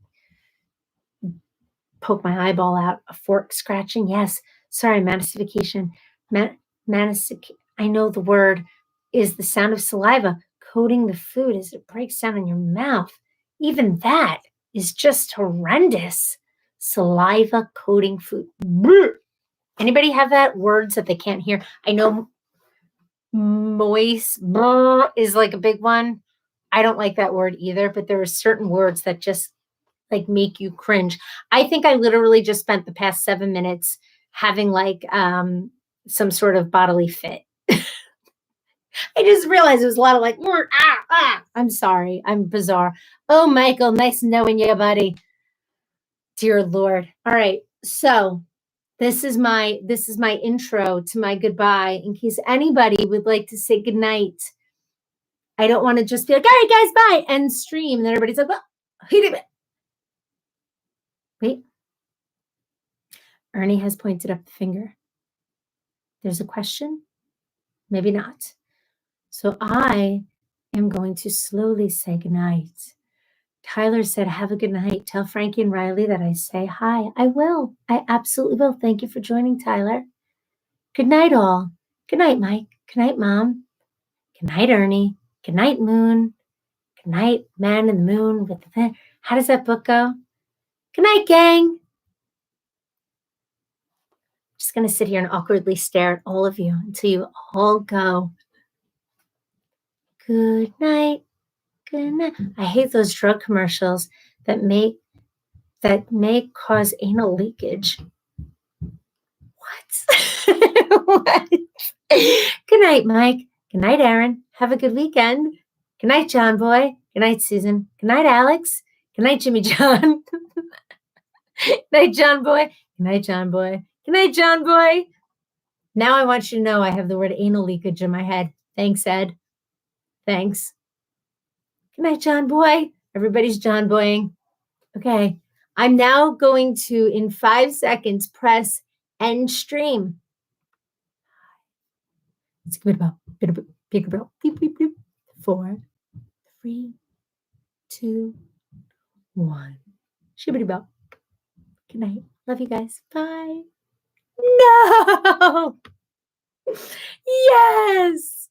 Speaker 1: poke my eyeball out. A fork scratching. Yes. Sorry, manasification. I know the word is the sound of saliva coating the food as it breaks down in your mouth. Even that is just horrendous. Saliva coating food. Anybody have that words that they can't hear? I know moist is like a big one. I don't like that word either, but there are certain words that just like make you cringe. I think I literally just spent the past 7 minutes having like some sort of bodily fit. I just realized it was a lot of like, I'm sorry. I'm bizarre. Oh, Michael, nice knowing you, buddy. Dear Lord. All right. So this is my intro to my goodbye in case anybody would like to say goodnight. I don't want to just be like, all right, guys, bye, and stream. And then everybody's like, well, he did it. Wait. Ernie has pointed up the finger. There's a question? Maybe not. So I am going to slowly say goodnight. Tyler said, have a good night. Tell Frankie and Riley that I say hi. I will. I absolutely will. Thank you for joining, Tyler. Good night, all. Good night, Mike. Good night, Mom. Good night, Ernie. Good night, Moon. Good night, Man in the Moon with the pen. How does that book go? Good night, gang. Just going to sit here and awkwardly stare at all of you until you all go. Good night. Good night. I hate those drug commercials that may cause anal leakage. What? What? Good night, Mike. Good night, Aaron. Have a good weekend. Good night, John Boy. Good night, Susan. Good night, Alex. Good night, Jimmy John. Good night, John Boy. Good night, John Boy. Good night, John Boy. Now I want you to know I have the word anal leakage in my head. Thanks, Ed. Thanks. Good night, John Boy. Everybody's John Boying. Okay. I'm now going to, in 5 seconds, press end stream. It's a good bell. Bigger bell. Beep, beep, beep. 4, 3, 2, 1. Shibbity bell. Good night. Love you guys. Bye. No. Yes.